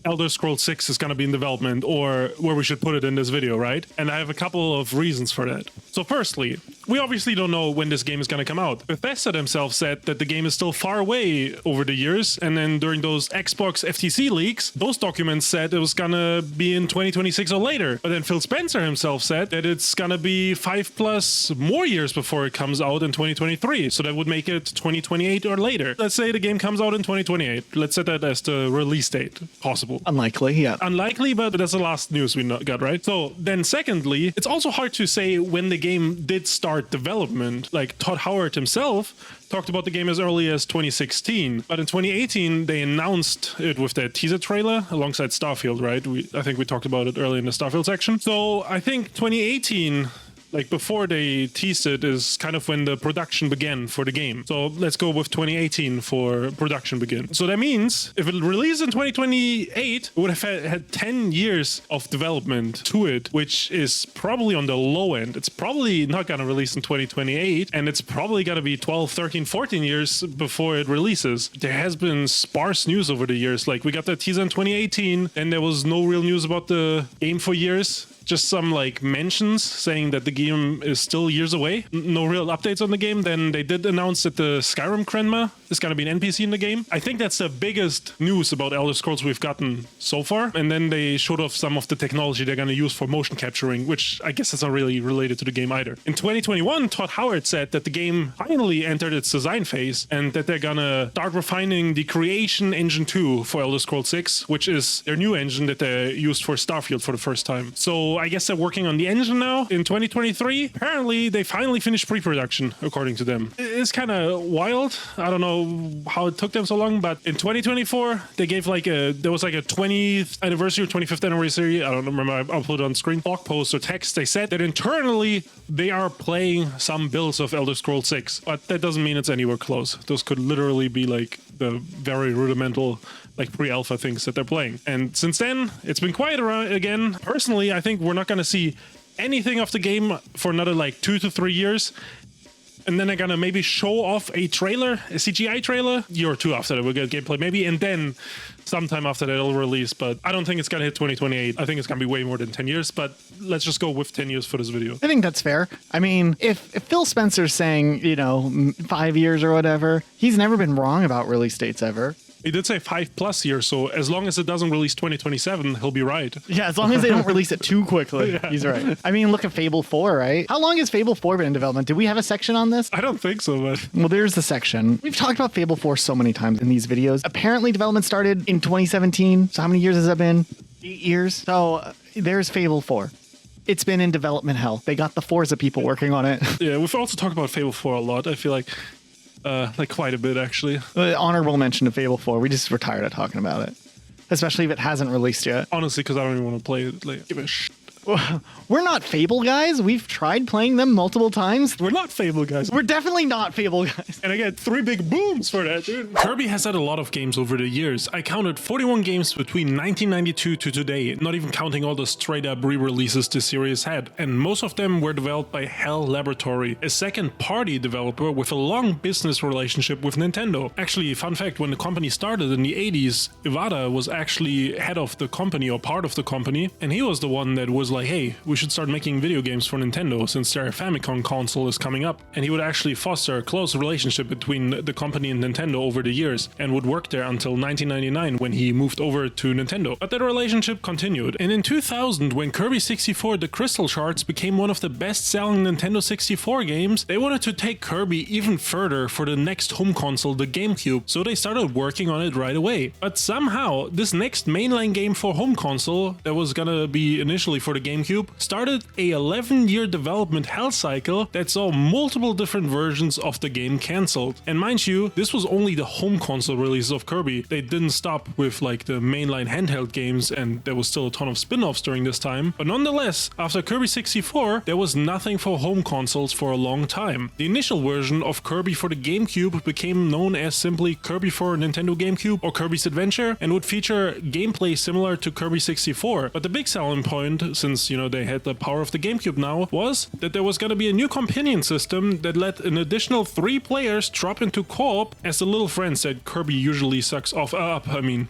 Elder Scrolls 6 is going to be in development, or where we should put it in this video, right? And I have a couple of reasons for that. So firstly, we obviously don't know when this game is going to come out. Bethesda themselves said that the game is still far away over the years, and then during those Xbox FTC leaks, those documents said it was going to be in 2026 or later. But then Phil Spencer himself said that it's going to be 5+ more years before it comes out in 2023. So that would make it 2028 or later. Let's say the game comes out in 2028. Let's set that as the release date possible. Unlikely, yeah. Unlikely, but that's the last news we got, right? So then secondly, it's also hard to say when the game did start development. Like Todd Howard himself talked about the game as early as 2016, but in 2018 they announced it with their teaser trailer alongside Starfield, right? I think we talked about it earlier in the Starfield section. So I think 2018, like before they teased it, is kind of when the production began for the game. So let's go with 2018 for production begin. So that means if it released in 2028, it would have had 10 years of development to it, which is probably on the low end. It's probably not going to release in 2028, and it's probably going to be 12, 13, 14 years before it releases. There has been sparse news over the years. Like we got that teaser in 2018, and there was no real news about the game for years. Just some like mentions saying that the game is still years away. No real updates on the game. Then they did announce that the Skyrim Krenma is going to be an NPC in the game. I think that's the biggest news about Elder Scrolls we've gotten so far. And then they showed off some of the technology they're going to use for motion capturing, which I guess is not really related to the game either. In 2021, Todd Howard said that the game finally entered its design phase and that they're going to start refining the creation engine 2 for Elder Scrolls 6, which is their new engine that they used for Starfield for the first time. So I guess they're working on the engine now. In 2023, 2023, apparently they finally finished pre-production, according to them. It's kind of wild. I don't know how it took them so long, but in 2024, they gave there was a 20th anniversary or 25th anniversary. I don't remember. I'll put it on screen. Blog post or text. They said that internally they are playing some builds of Elder Scrolls 6, but that doesn't mean it's anywhere close. Those could literally be like the very rudimental pre-alpha things that they're playing. And since then, it's been quiet around again. Personally, I think we're not going to see anything of the game for another 2 to 3 years. And then they're going to maybe show off a trailer, a CGI trailer, year or two after that we'll get gameplay maybe, and then sometime after that it'll release. But I don't think it's going to hit 2028. I think it's going to be way more than 10 years, but let's just go with 10 years for this video. I think that's fair. I mean, if Phil Spencer's saying, 5 years or whatever, he's never been wrong about release dates ever. He did say 5+ years, so as long as it doesn't release 2027, he'll be right. Yeah, as long as they don't release it too quickly, Yeah. He's right. I mean, look at Fable 4, right? How long has Fable 4 been in development? Did we have a section on this? I don't think so, but... Well, there's the section. We've talked about Fable 4 so many times in these videos. Apparently, development started in 2017. So how many years has that been? 8 years? So there's Fable 4. It's been in development hell. They got the Forza people working on it. Yeah, we've also talked about Fable 4 a lot. I feel like quite a bit, actually. Honorable mention to Fable 4. We just were tired of talking about it. Especially if it hasn't released yet. Honestly, because I don't even want to play it. Give a shit. We're not Fable guys. We've tried playing them multiple times. We're not Fable guys. We're definitely not Fable guys. And I get 3 big booms for that, dude. Kirby has had a lot of games over the years. I counted 41 games between 1992 to today, not even counting all the straight-up re-releases the series had. And most of them were developed by HAL Laboratory, a second-party developer with a long business relationship with Nintendo. Actually, fun fact, when the company started in the 80s, Iwata was actually head of the company or part of the company, and he was the one that was like, hey, we should start making video games for Nintendo since their Famicom console is coming up. And he would actually foster a close relationship between the company and Nintendo over the years and would work there until 1999 when he moved over to Nintendo. But that relationship continued. And in 2000, when Kirby 64 The Crystal Shards became one of the best-selling Nintendo 64 games, they wanted to take Kirby even further for the next home console, the GameCube, so they started working on it right away. But somehow, this next mainline game for home console that was gonna be initially for the GameCube started a 11-year development hell cycle that saw multiple different versions of the game cancelled. And mind you, this was only the home console releases of Kirby. They didn't stop with the mainline handheld games, and there was still a ton of spin-offs during this time. But nonetheless, after Kirby 64, there was nothing for home consoles for a long time. The initial version of Kirby for the GameCube became known as simply Kirby for Nintendo GameCube or Kirby's Adventure, and would feature gameplay similar to Kirby 64. But the big selling point, since they had the power of the GameCube now, was that there was going to be a new companion system that let an additional 3 players drop into co-op as the little friends that Kirby usually sucks up.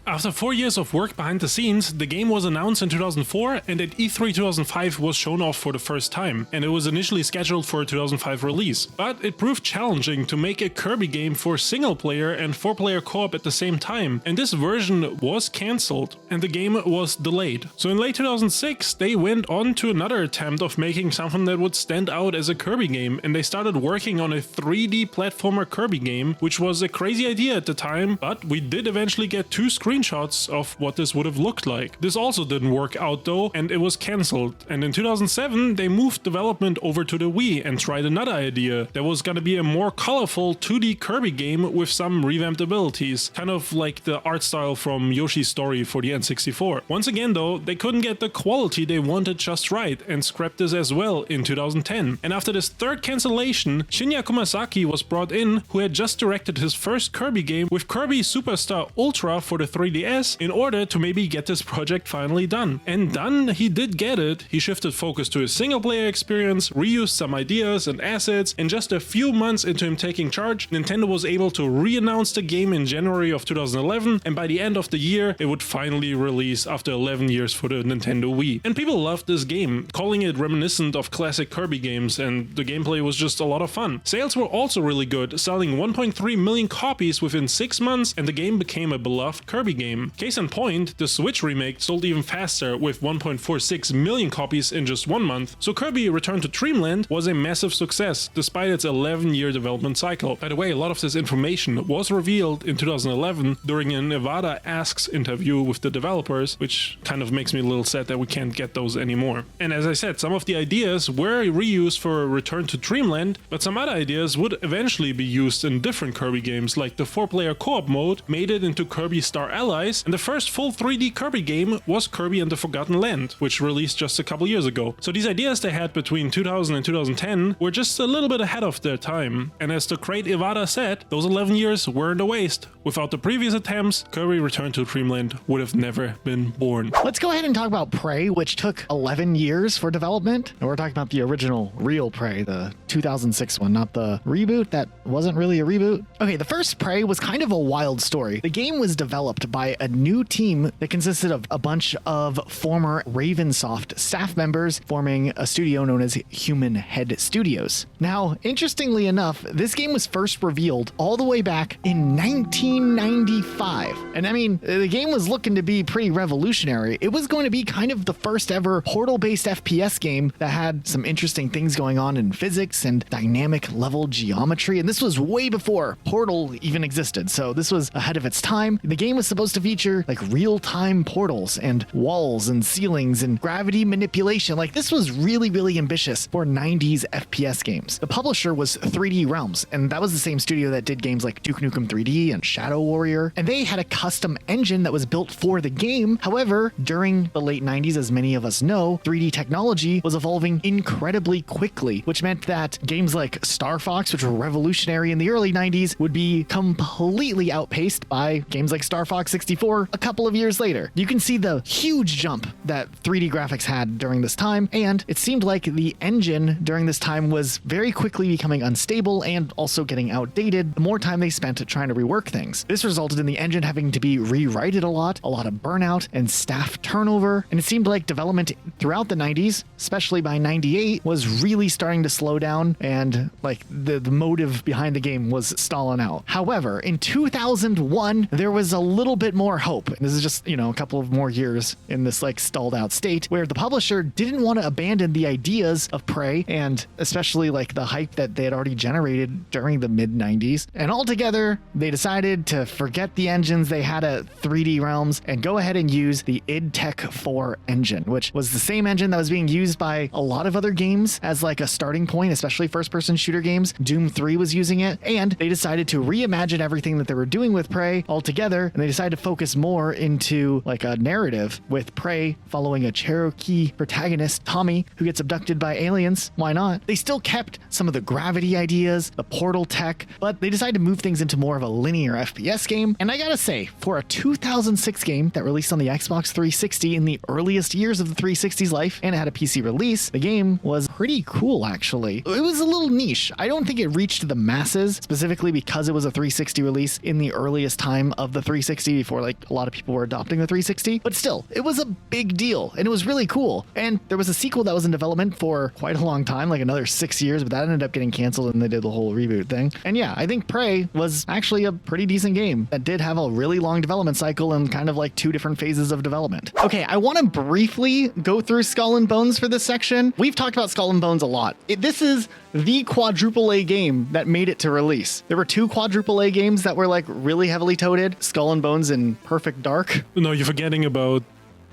After 4 years of work behind the scenes, the game was announced in 2004, and at E3 2005 was shown off for the first time, and it was initially scheduled for a 2005 release. But it proved challenging to make a Kirby game for single player and 4-player co-op at the same time, and this version was cancelled, and the game was delayed. So in late 2006, they went on to another attempt of making something that would stand out as a Kirby game, and they started working on a 3D platformer Kirby game, which was a crazy idea at the time, but we did eventually get 2 screenshots of what this would have looked like. This also didn't work out though, and it was cancelled. And in 2007, they moved development over to the Wii and tried another idea. There was gonna be a more colorful 2D Kirby game with some revamped abilities, kind of like the art style from Yoshi's Story for the N64. Once again though, they couldn't get the quality they wanted just right, and scrapped this as well in 2010. And after this third cancellation, Shinya Kumasaki was brought in, who had just directed his first Kirby game with Kirby Superstar Ultra for the 3DS, in order to maybe get this project finally done. And done, he did get it. He shifted focus to his single player experience, reused some ideas and assets, and just a few months into him taking charge, Nintendo was able to re-announce the game in January of 2011, and by the end of the year, it would finally release after 11 years for the Nintendo Wii. And people loved this game, calling it reminiscent of classic Kirby games, and the gameplay was just a lot of fun. Sales were also really good, selling 1.3 million copies within 6 months, and the game became a beloved Kirby game. Case in point, the Switch remake sold even faster with 1.46 million copies in just 1 month, so Kirby Return to Dreamland was a massive success despite its 11-year development cycle. By the way, a lot of this information was revealed in 2011 during an Iwata Asks interview with the developers, which kind of makes me a little sad that we can't get those anymore. And as I said, some of the ideas were reused for Return to Dreamland, but some other ideas would eventually be used in different Kirby games, like the 4-player co-op mode made it into Kirby Star Allies, and the first full 3D Kirby game was Kirby and the Forgotten Land, which released just a couple years ago. So these ideas they had between 2000 and 2010 were just a little bit ahead of their time, and as the great Iwata said, those 11 years weren't a waste. Without the previous attempts, Kirby Return to Dreamland would have never been born. Let's go ahead and talk about Prey, which took 11 years for development. And we're talking about the original real Prey, the 2006 one, not the reboot that wasn't really a reboot. Okay, the first Prey was kind of a wild story. The game was developed by a new team that consisted of a bunch of former Ravensoft staff members forming a studio known as Human Head Studios. Now, interestingly enough, this game was first revealed all the way back in 1995. And I mean, the game was looking to be pretty revolutionary. It was going to be kind of the first ever portal-based FPS game that had some interesting things going on in physics and dynamic level geometry. And this was way before Portal even existed. So this was ahead of its time. The game was supposed to feature like real-time portals and walls and ceilings and gravity manipulation. Like this was really, really ambitious for 90s FPS games. The publisher was 3D Realms, and that was the same studio that did games like Duke Nukem 3D and Shadow Warrior. And they had a custom engine that was built for the game. However, during the late 90s, as many of us know, 3D technology was evolving incredibly quickly, which meant that games like Star Fox, which were revolutionary in the early 90s, would be completely outpaced by games like Star Fox 64 a couple of years later. You can see the huge jump that 3D graphics had during this time, and it seemed like the engine during this time was very quickly becoming unstable and also getting outdated the more time they spent trying to rework things. This resulted in the engine having to be rewrited a lot of burnout and staff turnover, and it seemed like development throughout the 90s, especially by 98, was really starting to slow down, and like the motive behind the game was stalling out. However, in 2001, there was a little bit more hope. And this is just, a couple of more years in this like stalled out state where the publisher didn't want to abandon the ideas of Prey and especially like the hype that they had already generated during the mid 90s. And altogether, they decided to forget the engines they had at 3D Realms and go ahead and use the id Tech 4 engine, which was the same engine that was being used by a lot of other games as like a starting point, especially first-person shooter games. Doom 3 was using it, and they decided to reimagine everything that they were doing with Prey altogether, and they decided to focus more into like a narrative with Prey following a Cherokee protagonist, Tommy, who gets abducted by aliens. Why not? They still kept some of the gravity ideas, the portal tech, but they decided to move things into more of a linear FPS game. And I gotta say, for a 2006 game that released on the Xbox 360 in the earliest years of the 360's life, and it had a PC release, the game was pretty cool, actually. It was a little niche. I don't think it reached the masses, specifically because it was a 360 release in the earliest time of the 360 before like a lot of people were adopting the 360, but still, it was a big deal, and it was really cool. And there was a sequel that was in development for quite a long time, like another 6 years, but that ended up getting canceled and they did the whole reboot thing. And yeah, I think Prey was actually a pretty decent game that did have a really long development cycle and kind of like 2 different phases of development. Okay, I want to briefly go through Skull and Bones for this section. We've talked about Skull and Bones a lot. This is the quadruple A game that made it to release. There were 2 quadruple A games that were like really heavily touted, Skull and Bones and Perfect Dark. No, you're forgetting about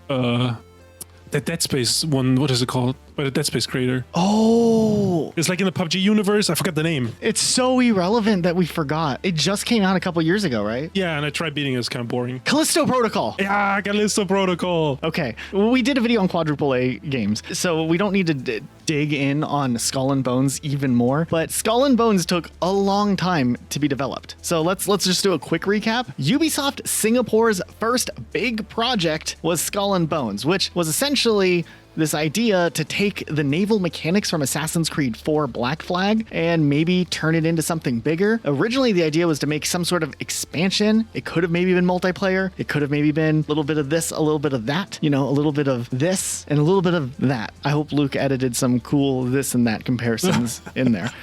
that Dead Space one. What is it called? By the Dead Space creator. Oh, It's like in the PUBG universe. I forgot the name. it's so irrelevant that we forgot. It just came out a couple years ago, right? Yeah, and I tried beating it. It's kind of boring. Callisto Protocol. Yeah, Callisto Protocol. Okay, well, we did a video on quadruple A games, so we don't need to dig in on Skull and Bones even more, but Skull and Bones took a long time to be developed. So let's just do a quick recap. Ubisoft Singapore's first big project was Skull and Bones, which was essentially this idea to take the naval mechanics from Assassin's Creed 4 Black Flag and maybe turn it into something bigger. Originally, the idea was to make some sort of expansion. It could have maybe been multiplayer. It could have maybe been a little bit of this, a little bit of that, a little bit of this and a little bit of that. I hope Luke edited some cool this and that comparisons in there.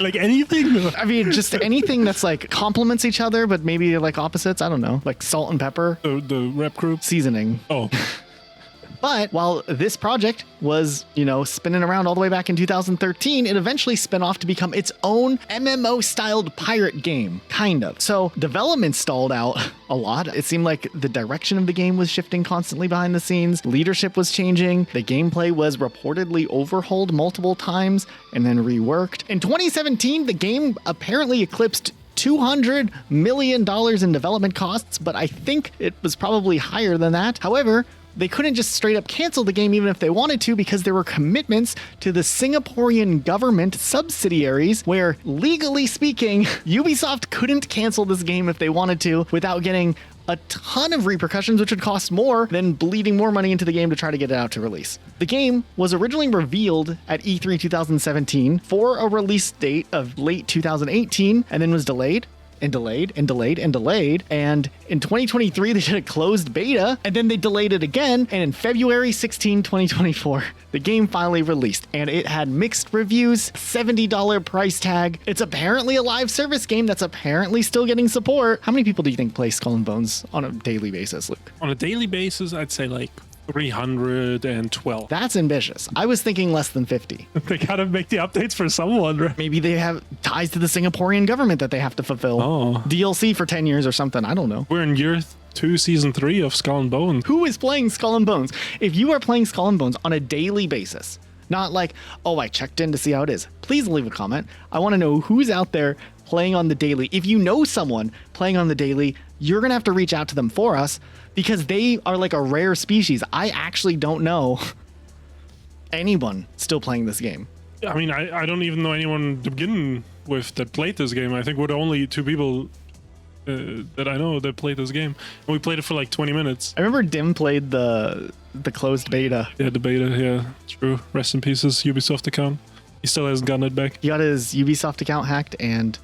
Like anything? I mean, just anything that's like complements each other, but maybe like opposites. I don't know, like salt and pepper. The rep group? Seasoning. Oh. But while this project was, spinning around all the way back in 2013, it eventually spun off to become its own MMO-styled pirate game, kind of. So development stalled out a lot. It seemed like the direction of the game was shifting constantly behind the scenes. Leadership was changing. The gameplay was reportedly overhauled multiple times and then reworked. In 2017, the game apparently eclipsed $200 million in development costs, but I think it was probably higher than that. However, they couldn't just straight up cancel the game even if they wanted to, because there were commitments to the Singaporean government subsidiaries where, legally speaking, Ubisoft couldn't cancel this game if they wanted to without getting a ton of repercussions, which would cost more than bleeding more money into the game to try to get it out to release. The game was originally revealed at E3 2017 for a release date of late 2018 and then was delayed. And delayed. And in 2023, they did a closed beta, and then they delayed it again. And in February 16, 2024, the game finally released, and it had mixed reviews, $70 price tag. It's apparently a live service game that's apparently still getting support. How many people do you think play Skull and Bones on a daily basis, Luke? On a daily basis, I'd say like 312. That's ambitious. I was thinking less than 50. They gotta make the updates for someone, right? Maybe they have ties to the Singaporean government that they have to fulfill. Oh. DLC for 10 years or something. I don't know. We're in year 2, season 3 of Skull and Bones. Who is playing Skull and Bones? If you are playing Skull and Bones on a daily basis, not like, oh, I checked in to see how it is, please leave a comment. I want to know who's out there playing on the daily. If you know someone playing on the daily, you're going to have to reach out to them for us, because they are like a rare species. I actually don't know anyone still playing this game. I mean, I don't even know anyone to begin with that played this game. I think we're the only 2 people that I know that played this game. And we played it for like 20 minutes. I remember Dim played the closed beta. Yeah, the beta, yeah. True. Rest in pieces, Ubisoft account. He still hasn't gotten it back. He got his Ubisoft account hacked, and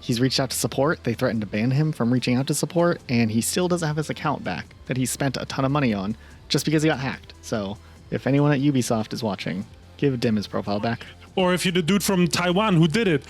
he's reached out to support. They threatened to ban him from reaching out to support, and he still doesn't have his account back that he spent a ton of money on just because he got hacked. So if anyone at Ubisoft is watching, give Dim his profile back. Or if you're the dude from Taiwan who did it,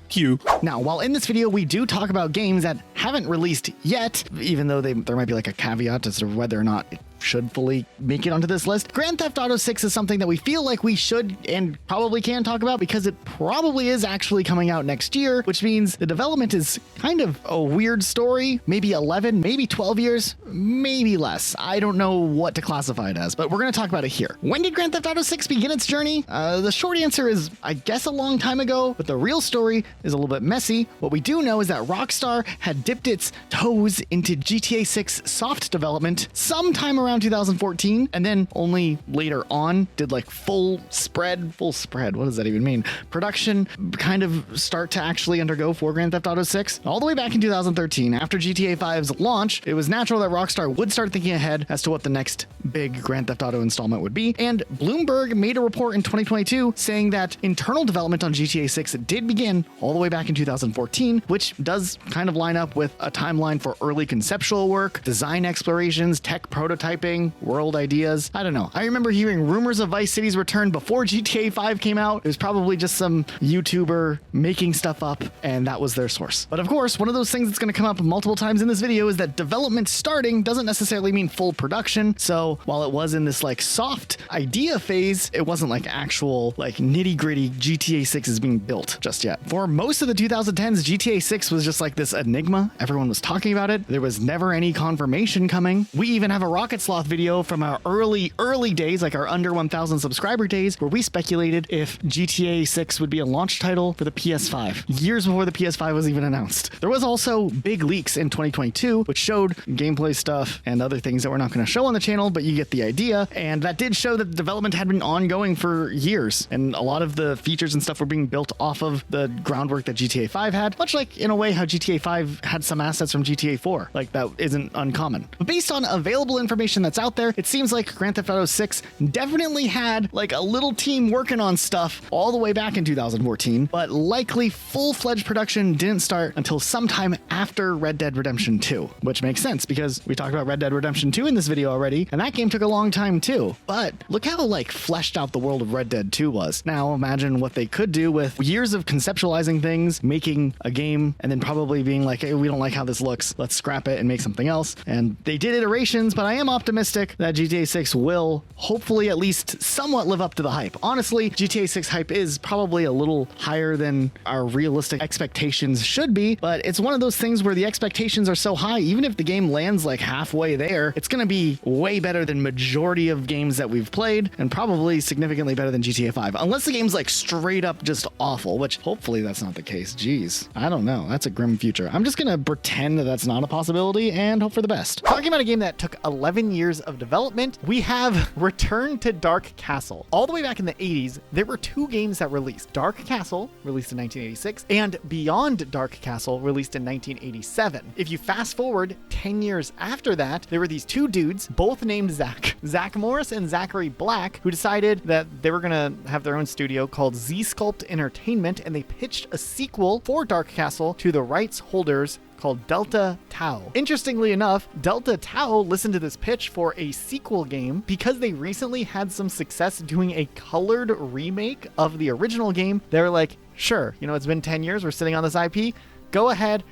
you. Now, while in this video we do talk about games that haven't released yet, even though there might be like a caveat as to whether or not it should fully make it onto this list, Grand Theft Auto 6 is something that we feel like we should and probably can talk about, because it probably is actually coming out next year, which means the development is kind of a weird story. Maybe 11, maybe 12 years, maybe less. I don't know what to classify it as, but we're going to talk about it here. When did Grand Theft Auto 6 begin its journey? The short answer is, I guess, a long time ago, but the real story is a little bit messy. What we do know is that Rockstar had dipped its toes into GTA 6 soft development sometime around 2014, and then only later on did like full spread, what does that even mean? Production kind of start to actually undergo for Grand Theft Auto 6. All the way back in 2013, after GTA 5's launch, it was natural that Rockstar would start thinking ahead as to what the next big Grand Theft Auto installment would be, and Bloomberg made a report in 2022 saying that internal development on GTA 6 did begin all the way back in 2014, which does kind of line up with a timeline for early conceptual work, design explorations, tech prototyping, world ideas. I don't know. I remember hearing rumors of Vice City's return before GTA 5 came out. It was probably just some YouTuber making stuff up, and that was their source. But of course, one of those things that's going to come up multiple times in this video is that development starting doesn't necessarily mean full production. So while it was in this like soft idea phase, it wasn't like actual like nitty gritty GTA 6 is being built just yet. For most of the 2010s, GTA 6 was just like this enigma. Everyone was talking about it. There was never any confirmation coming. We even have a Rocket Sloth video from our early days, like our under 1,000 subscriber days, where we speculated if GTA 6 would be a launch title for the PS5, years before the PS5 was even announced. There was also big leaks in 2022, which showed gameplay stuff and other things that we're not going to show on the channel, but you get the idea. And that did show that the development had been ongoing for years, and a lot of the features and stuff were being built off of the groundwork that GTA 5 had, much like in a way how GTA 5 had some assets from GTA 4. Like, that isn't uncommon. But based on available information that's out there, it seems like Grand Theft Auto 6 definitely had like a little team working on stuff all the way back in 2014, but likely full-fledged production didn't start until sometime after Red Dead Redemption 2, which makes sense because we talked about Red Dead Redemption 2 in this video already, and that game took a long time too. But look how like fleshed out the world of Red Dead 2 was. Now imagine what they could do with years of conceptualizing things, making a game, and then probably being like, hey, we don't like how this looks, let's scrap it and make something else. And they did iterations, but I am optimistic optimistic that GTA 6 will hopefully at least somewhat live up to the hype. Honestly, GTA 6 hype is probably a little higher than our realistic expectations should be, but it's one of those things where the expectations are so high, even if the game lands like halfway there, it's going to be way better than majority of games that we've played, and probably significantly better than GTA 5, unless the game's like straight up just awful, which hopefully that's not the case. Jeez, I don't know. That's a grim future. I'm just going to pretend that that's not a possibility and hope for the best. Talking about a game that took 11 years of development, we have Return to Dark Castle. All the way back in the 80s, there were two games that released. Dark Castle, released in 1986, and Beyond Dark Castle, released in 1987. If you fast forward 10 years after that, there were these two dudes, both named Zach Morris and Zachary Black, who decided that they were gonna have their own studio called Z-Sculpt Entertainment, and they pitched a sequel for Dark Castle to the rights holders called Delta Tau. Interestingly enough, Delta Tau listened to this pitch for a sequel game because they recently had some success doing a colored remake of the original game. They were like, sure, it's been 10 years, we're sitting on this IP, go ahead,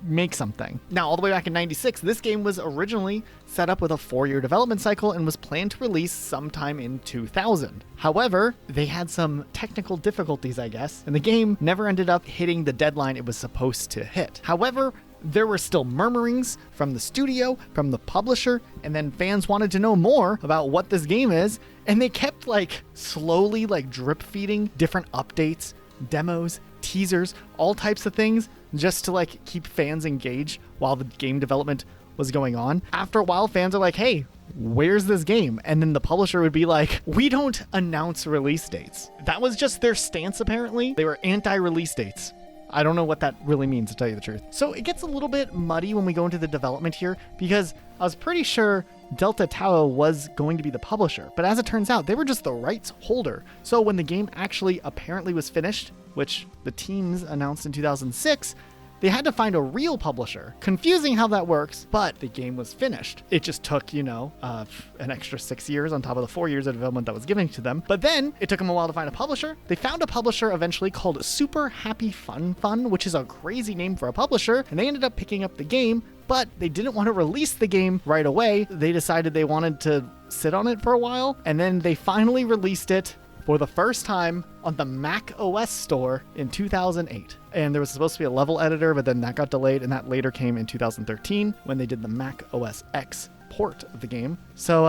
make something. Now, all the way back in 96, this game was originally set up with a 4-year development cycle and was planned to release sometime in 2000. However, they had some technical difficulties, I guess, and the game never ended up hitting the deadline it was supposed to hit. However, there were still murmurings from the studio, from the publisher, and then fans wanted to know more about what this game is, and they kept slowly drip feeding different updates, demos, teasers, all types of things, just to keep fans engaged while the game development was going on. After a while, fans are like, hey, where's this game? And then the publisher would be like, we don't announce release dates. That was just their stance, apparently. They were anti-release dates. I don't know what that really means, to tell you the truth. So it gets a little bit muddy when we go into the development here, because I was pretty sure Delta Tau was going to be the publisher, but as it turns out, they were just the rights holder. So when the game actually apparently was finished, which the teams announced in 2006, they had to find a real publisher. Confusing how that works, but the game was finished. It just took, an extra 6 years on top of the 4 years of development that was given to them. But then it took them a while to find a publisher. They found a publisher eventually called Super Happy Fun Fun, which is a crazy name for a publisher, and they ended up picking up the game, but they didn't want to release the game right away. They decided they wanted to sit on it for a while, and then they finally released it for the first time on the Mac OS store in 2008. And there was supposed to be a level editor, but then that got delayed, and that later came in 2013 when they did the Mac OS X port of the game. So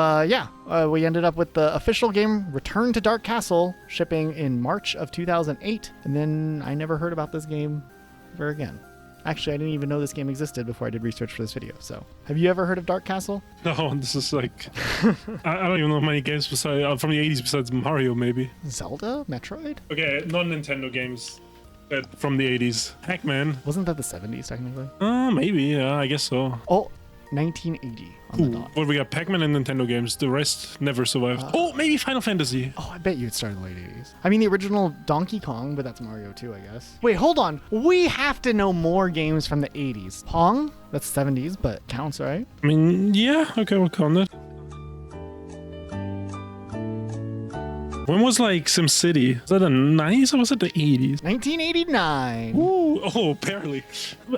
we ended up with the official game Return to Dark Castle shipping in March of 2008, and then I never heard about this game ever again. Actually, I didn't even know this game existed before I did research for this video. So, have you ever heard of Dark Castle? No, this is I don't even know many games besides from the 80s besides Mario, maybe. Zelda? Metroid? Okay, non-Nintendo games from the 80s. Pac-Man. Wasn't that the 70s, technically? Maybe, yeah, I guess so. Oh, 1980 on the dot. Well, we got Pac-Man and Nintendo games. The rest never survived. Maybe Final Fantasy. Oh, I bet you it started in the late 80s. I mean, the original Donkey Kong, but that's Mario too, I guess. Wait, hold on. We have to know more games from the 80s. Pong? That's 70s, but counts, right? I mean, yeah, okay, we'll count it. When was SimCity? Was that the 90s or was it the 80s? 1989. Ooh, barely.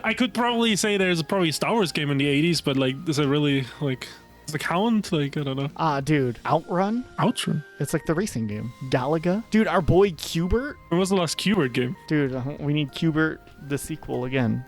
I could probably say there's probably a Star Wars game in the 80s, but is it really does it count? I don't know. Dude, Outrun? Outrun? It's the racing game. Galaga? Dude, our boy Qbert? When was the last Qbert game? Dude, we need Qbert the sequel again.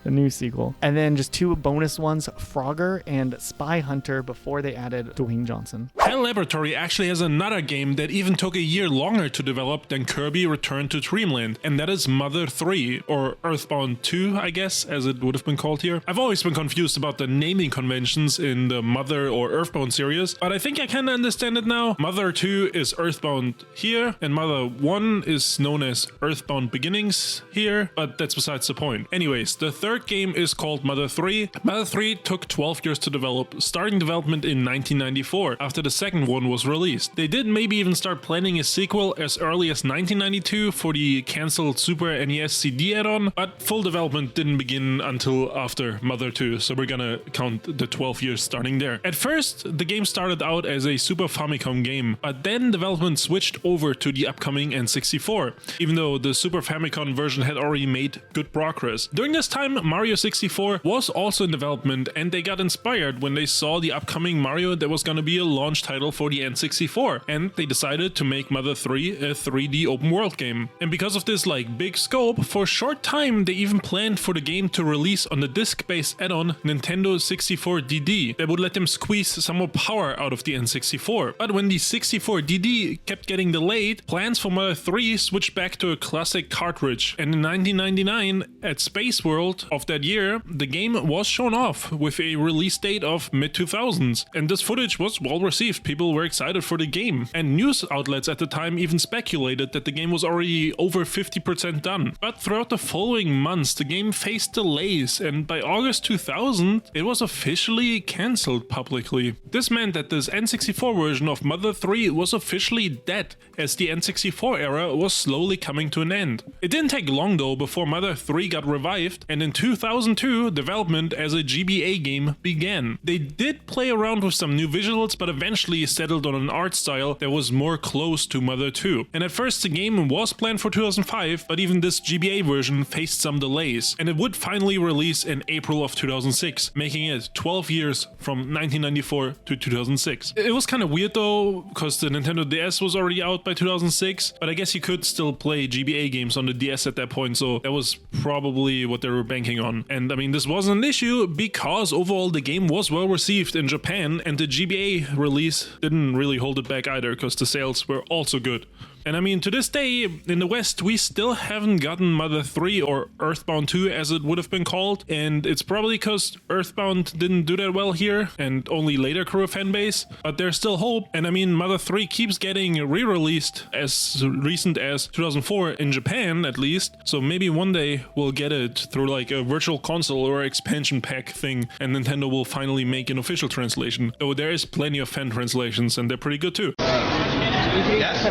The new sequel. And then just two bonus ones, Frogger and Spy Hunter, before they added Dwayne Johnson. Hell Laboratory actually has another game that even took a year longer to develop than Kirby Return to Dreamland, and that is Mother 3, or Earthbound 2, I guess, as it would have been called here. I've always been confused about the naming conventions in the Mother or Earthbound series, but I think I kinda understand it now. Mother 2 is Earthbound here, and Mother 1 is known as Earthbound Beginnings here, but that's besides the point. Anyways, the third game is called Mother 3. Mother 3 took 12 years to develop, starting development in 1994 after the second one was released. They did maybe even start planning a sequel as early as 1992 for the cancelled Super NES CD add-on, but full development didn't begin until after Mother 2, so we're gonna count the 12 years starting there. At first, the game started out as a Super Famicom game, but then development switched over to the upcoming N64, even though the Super Famicom version had already made good progress. During this time, Mario 64 was also in development, and they got inspired when they saw the upcoming Mario that was gonna be a launch title for the N64, and they decided to make Mother 3 a 3D open world game. And because of this big scope, for a short time they even planned for the game to release on the disc-based add-on Nintendo 64 DD that would let them squeeze some more power out of the N64. But when the 64 DD kept getting delayed, plans for Mother 3 switched back to a classic cartridge, and in 1999 at Space World of that year, the game was shown off with a release date of mid-2000s, and this footage was well received. People were excited for the game, and news outlets at the time even speculated that the game was already over 50% done. But throughout the following months, the game faced delays, and by August 2000, it was officially cancelled publicly. This meant that this N64 version of Mother 3 was officially dead, as the N64 era was slowly coming to an end. It didn't take long though before Mother 3 got revived, and in 2002, development as a GBA game began. They did play around with some new visuals, but eventually settled on an art style that was more close to Mother 2. And at first the game was planned for 2005, but even this GBA version faced some delays, and it would finally release in April of 2006, making it 12 years from 1994 to 2006. It was kind of weird though, because the Nintendo DS was already out by 2006, but I guess you could still play GBA games on the DS at that point, so that was probably what they were banking on. And I mean, this wasn't an issue because overall the game was well received in Japan, and the GBA release didn't really hold it back either, because the sales were also good. And I mean, to this day, in the West, we still haven't gotten Mother 3 or Earthbound 2 as it would have been called, and it's probably because Earthbound didn't do that well here, and only later grew a fanbase, but there's still hope. And I mean, Mother 3 keeps getting re-released as recent as 2004 in Japan, at least, so maybe one day we'll get it through like a virtual console or expansion pack thing, and Nintendo will finally make an official translation, though there is plenty of fan translations, and they're pretty good too. Yes.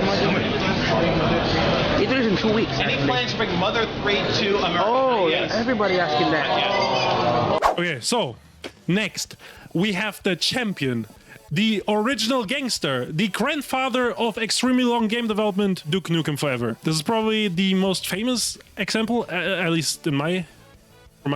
It is in 2 weeks. Any plans to bring Mother 3 to America? Oh, yes. Everybody asking that. Okay, so next we have the champion, the original gangster, the grandfather of extremely long game development, Duke Nukem Forever. This is probably the most famous example, at least from my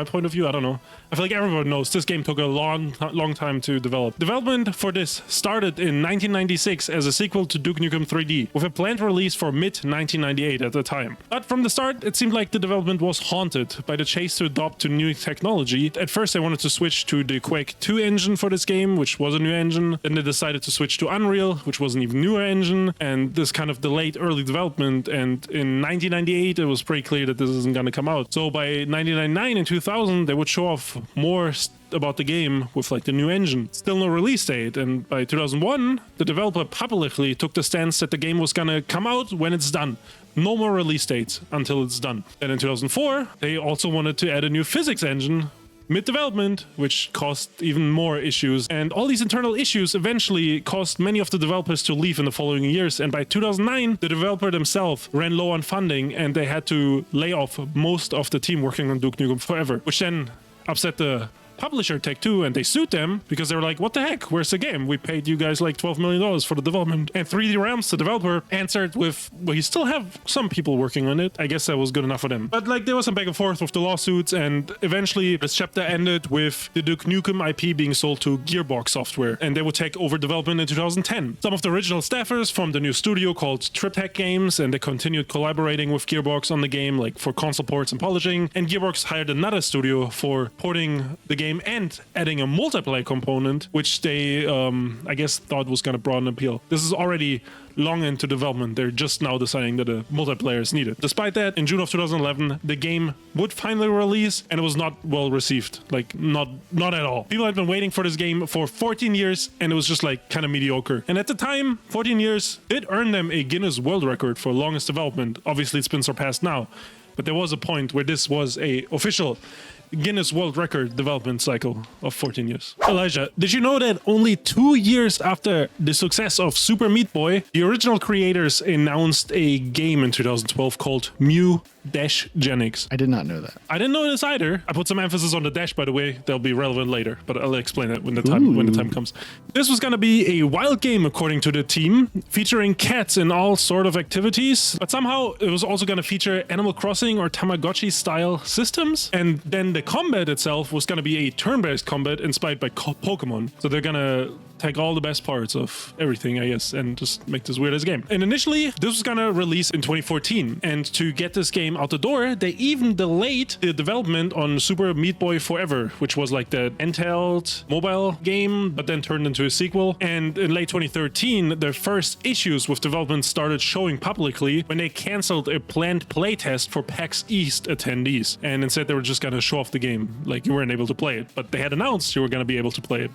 point of view. I don't know. I feel like everyone knows this game took a long time to develop. Development for this started in 1996 as a sequel to Duke Nukem 3D, with a planned release for mid-1998 at the time. But from the start, it seemed like the development was haunted by the chase to adopt to new technology. At first, they wanted to switch to the Quake 2 engine for this game, which was a new engine. Then they decided to switch to Unreal, which was an even newer engine, and this kind of delayed early development. And in 1998, it was pretty clear that this isn't going to come out. So by 1999 and 2000, they would show off more about the game with like the new engine. Still no release date, and by 2001 the developer publicly took the stance that the game was gonna come out when it's done. No more release dates until it's done. Then in 2004 they also wanted to add a new physics engine mid-development, which caused even more issues, and all these internal issues eventually caused many of the developers to leave in the following years. And by 2009 the developer themselves ran low on funding, and they had to lay off most of the team working on Duke Nukem Forever, which then upset the publisher Take-Two, and they sued them because they were like, what the heck, where's the game? We paid you guys like $12 million for the development. And 3D Realms, the developer, answered with, well, you still have some people working on it. I guess that was good enough for them. But like there was some back and forth with the lawsuits, and eventually this chapter ended with the Duke Nukem IP being sold to Gearbox Software, and they would take over development in 2010. Some of the original staffers formed a new studio called TripHack Games, and they continued collaborating with Gearbox on the game, like for console ports and polishing. And Gearbox hired another studio for porting the game and adding a multiplayer component, which they, I guess, thought was going to broaden appeal. This is already long into development. They're just now deciding that a multiplayer is needed. Despite that, in June of 2011, the game would finally release, and it was not well received. Like, not at all. People had been waiting for this game for 14 years, and it was just like kind of mediocre. And at the time, 14 years did earn them a Guinness World Record for longest development. Obviously, it's been surpassed now, but there was a point where this was a official Guinness World Record development cycle of 14 years. Elijah, did you know that only 2 years after the success of Super Meat Boy, the original creators announced a game in 2012 called Mewgenics. I did not know that. I didn't know this either. I put some emphasis on the dash, by the way. They'll be relevant later, but I'll explain that when the time comes. This was gonna be a wild game, according to the team, featuring cats in all sort of activities. But somehow it was also gonna feature Animal Crossing or Tamagotchi style systems. And then the combat itself was gonna be a turn-based combat inspired by Pokemon. So they're gonna take all the best parts of everything, I guess, and just make this weird as a game. And initially, this was gonna release in 2014. And to get this game out the door, they even delayed the development on Super Meat Boy Forever, which was like the handheld mobile game, but then turned into a sequel. And in late 2013, the first issues with development started showing publicly when they canceled a planned playtest for PAX East attendees. And instead, they were just gonna show off the game, like you weren't able to play it. But they had announced you were gonna be able to play it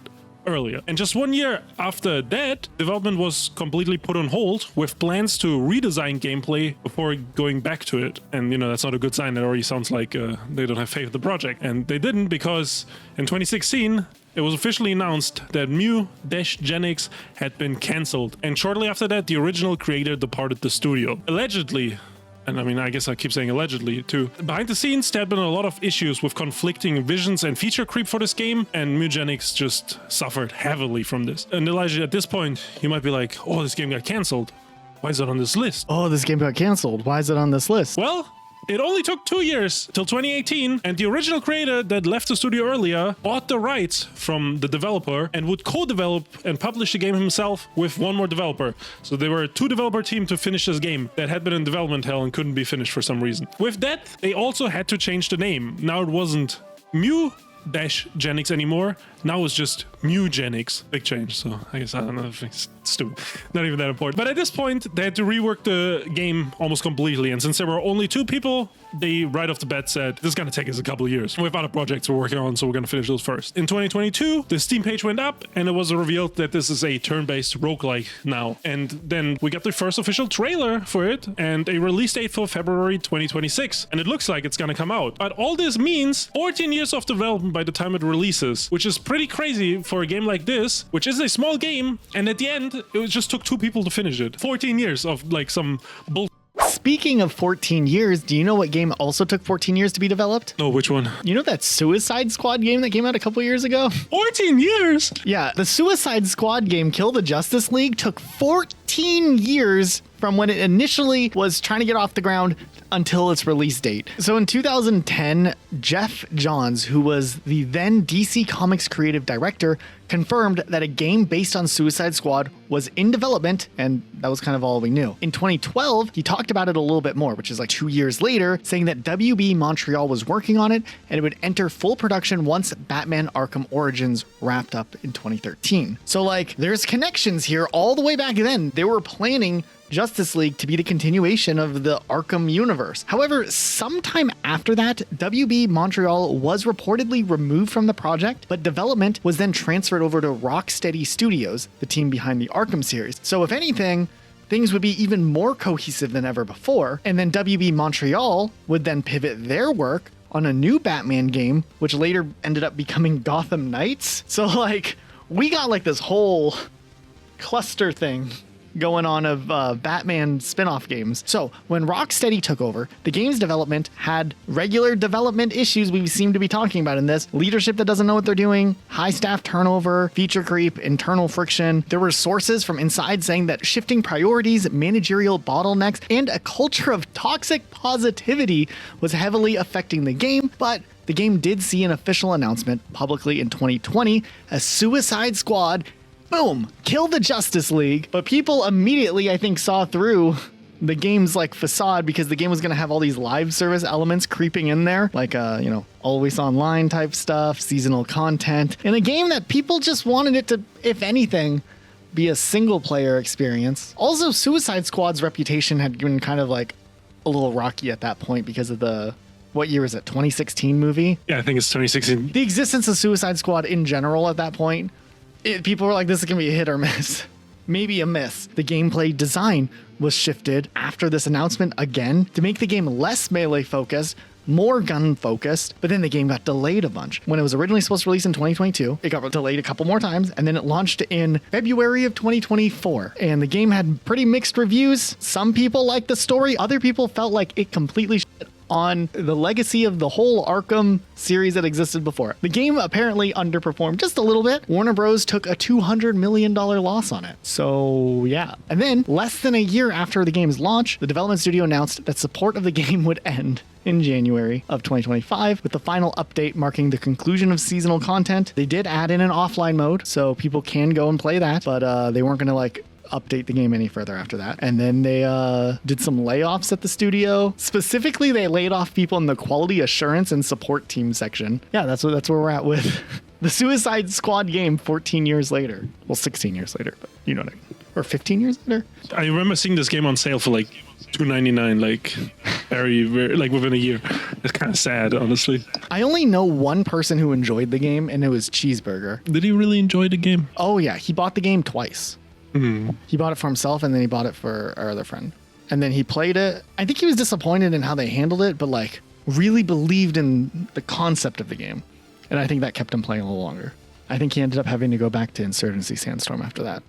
earlier. And just 1 year after that, development was completely put on hold with plans to redesign gameplay before going back to it. And that's not a good sign. That already sounds like they don't have faith in the project. And they didn't, because in 2016, it was officially announced that Mewgenics had been cancelled. And shortly after that, the original creator departed the studio. Allegedly, and I mean, I guess I keep saying allegedly too. Behind the scenes, there had been a lot of issues with conflicting visions and feature creep for this game, and Mewgenics just suffered heavily from this. And Elijah, at this point, you might be like, oh, this game got cancelled. Why is it on this list? Oh, this game got canceled. Why is it on this list? Well, it only took 2 years till 2018, and the original creator that left the studio earlier bought the rights from the developer and would co-develop and publish the game himself with one more developer. So they were a 2-developer team to finish this game that had been in development hell and couldn't be finished for some reason. With that, they also had to change the name. Now it wasn't Mewgenics anymore. Now it's just Mewgenics. Big change. So I guess I don't know if it's stupid. Not even that important. But at this point, they had to rework the game almost completely. And since there were only 2 people, they right off the bat said, this is going to take us a couple of years. We have other projects we're working on, so we're going to finish those first. In 2022, the Steam page went up and it was revealed that this is a turn-based roguelike now. And then we got the first official trailer for it and a release date for February 2026. And it looks like it's going to come out. But all this means 14 years of development by the time it releases, which is pretty crazy for a game like this, which is a small game. And at the end, it just took 2 people to finish it. 14 years of like some bull. Speaking of 14 years, do you know what game also took 14 years to be developed? No, which one? You know that Suicide Squad game that came out a couple years ago? 14 years? Yeah, the Suicide Squad game, Kill the Justice League, took 14 years from when it initially was trying to get off the ground until its release date. So in 2010, Jeff Johns, who was the then DC Comics creative director, confirmed that a game based on Suicide Squad was in development, and that was kind of all we knew. In 2012, he talked about it a little bit more, which is like 2 years later, saying that WB Montreal was working on it and it would enter full production once Batman Arkham Origins wrapped up in 2013. So like, there's connections here all the way back then. They were planning Justice League to be the continuation of the Arkham universe. However, sometime after that, WB Montreal was reportedly removed from the project, but development was then transferred over to Rocksteady Studios, the team behind the Arkham series. So if anything, things would be even more cohesive than ever before. And then WB Montreal would then pivot their work on a new Batman game, which later ended up becoming Gotham Knights. So like, we got like this whole cluster thing going on of Batman spin-off games. So when Rocksteady took over, the game's development had regular development issues we seem to be talking about in this. Leadership that doesn't know what they're doing, high staff turnover, feature creep, internal friction. There were sources from inside saying that shifting priorities, managerial bottlenecks, and a culture of toxic positivity was heavily affecting the game, but the game did see an official announcement publicly in 2020, a Suicide Squad. Boom, kill the Justice League. But people immediately, I think, saw through the game's like facade because the game was going to have all these live service elements creeping in there, like, always online type stuff, seasonal content, in a game that people just wanted it to, if anything, be a single player experience. Also, Suicide Squad's reputation had been kind of like a little rocky at that point because of the, what year is it, 2016 movie? Yeah, I think it's 2016. The existence of Suicide Squad in general at that point, people were like, this is going to be a hit or miss. Maybe a miss. The gameplay design was shifted after this announcement again to make the game less melee focused, more gun focused, but then the game got delayed a bunch. When it was originally supposed to release in 2022, it got delayed a couple more times, and then it launched in February of 2024. And the game had pretty mixed reviews. Some people liked the story, other people felt like it completely shit on the legacy of the whole Arkham series that existed before. The game apparently underperformed just a little bit. Warner Bros. Took a $200 million loss on it. So yeah. And then less than a year after the game's launch, the development studio announced that support of the game would end in January of 2025, with the final update marking the conclusion of seasonal content. They did add in an offline mode, so people can go and play that, but they weren't going to like update the game any further after that. And then they did some layoffs at the studio. Specifically, they laid off people in the quality assurance and support team section. Yeah, that's where we're at with the Suicide Squad game 14 years later. Well, 16 years later, but you know what I mean. Or 15 years later. I remember seeing this game on sale for like $2.99, like very like within a year. It's kind of sad, honestly. I only know one person who enjoyed the game, and it was Cheeseburger. Did he really enjoy the game? Oh yeah, he bought the game twice. He bought it for himself, and then he bought it for our other friend. And then he played it. I think he was disappointed in how they handled it, but like really believed in the concept of the game. And I think that kept him playing a little longer. I think he ended up having to go back to Insurgency Sandstorm after that.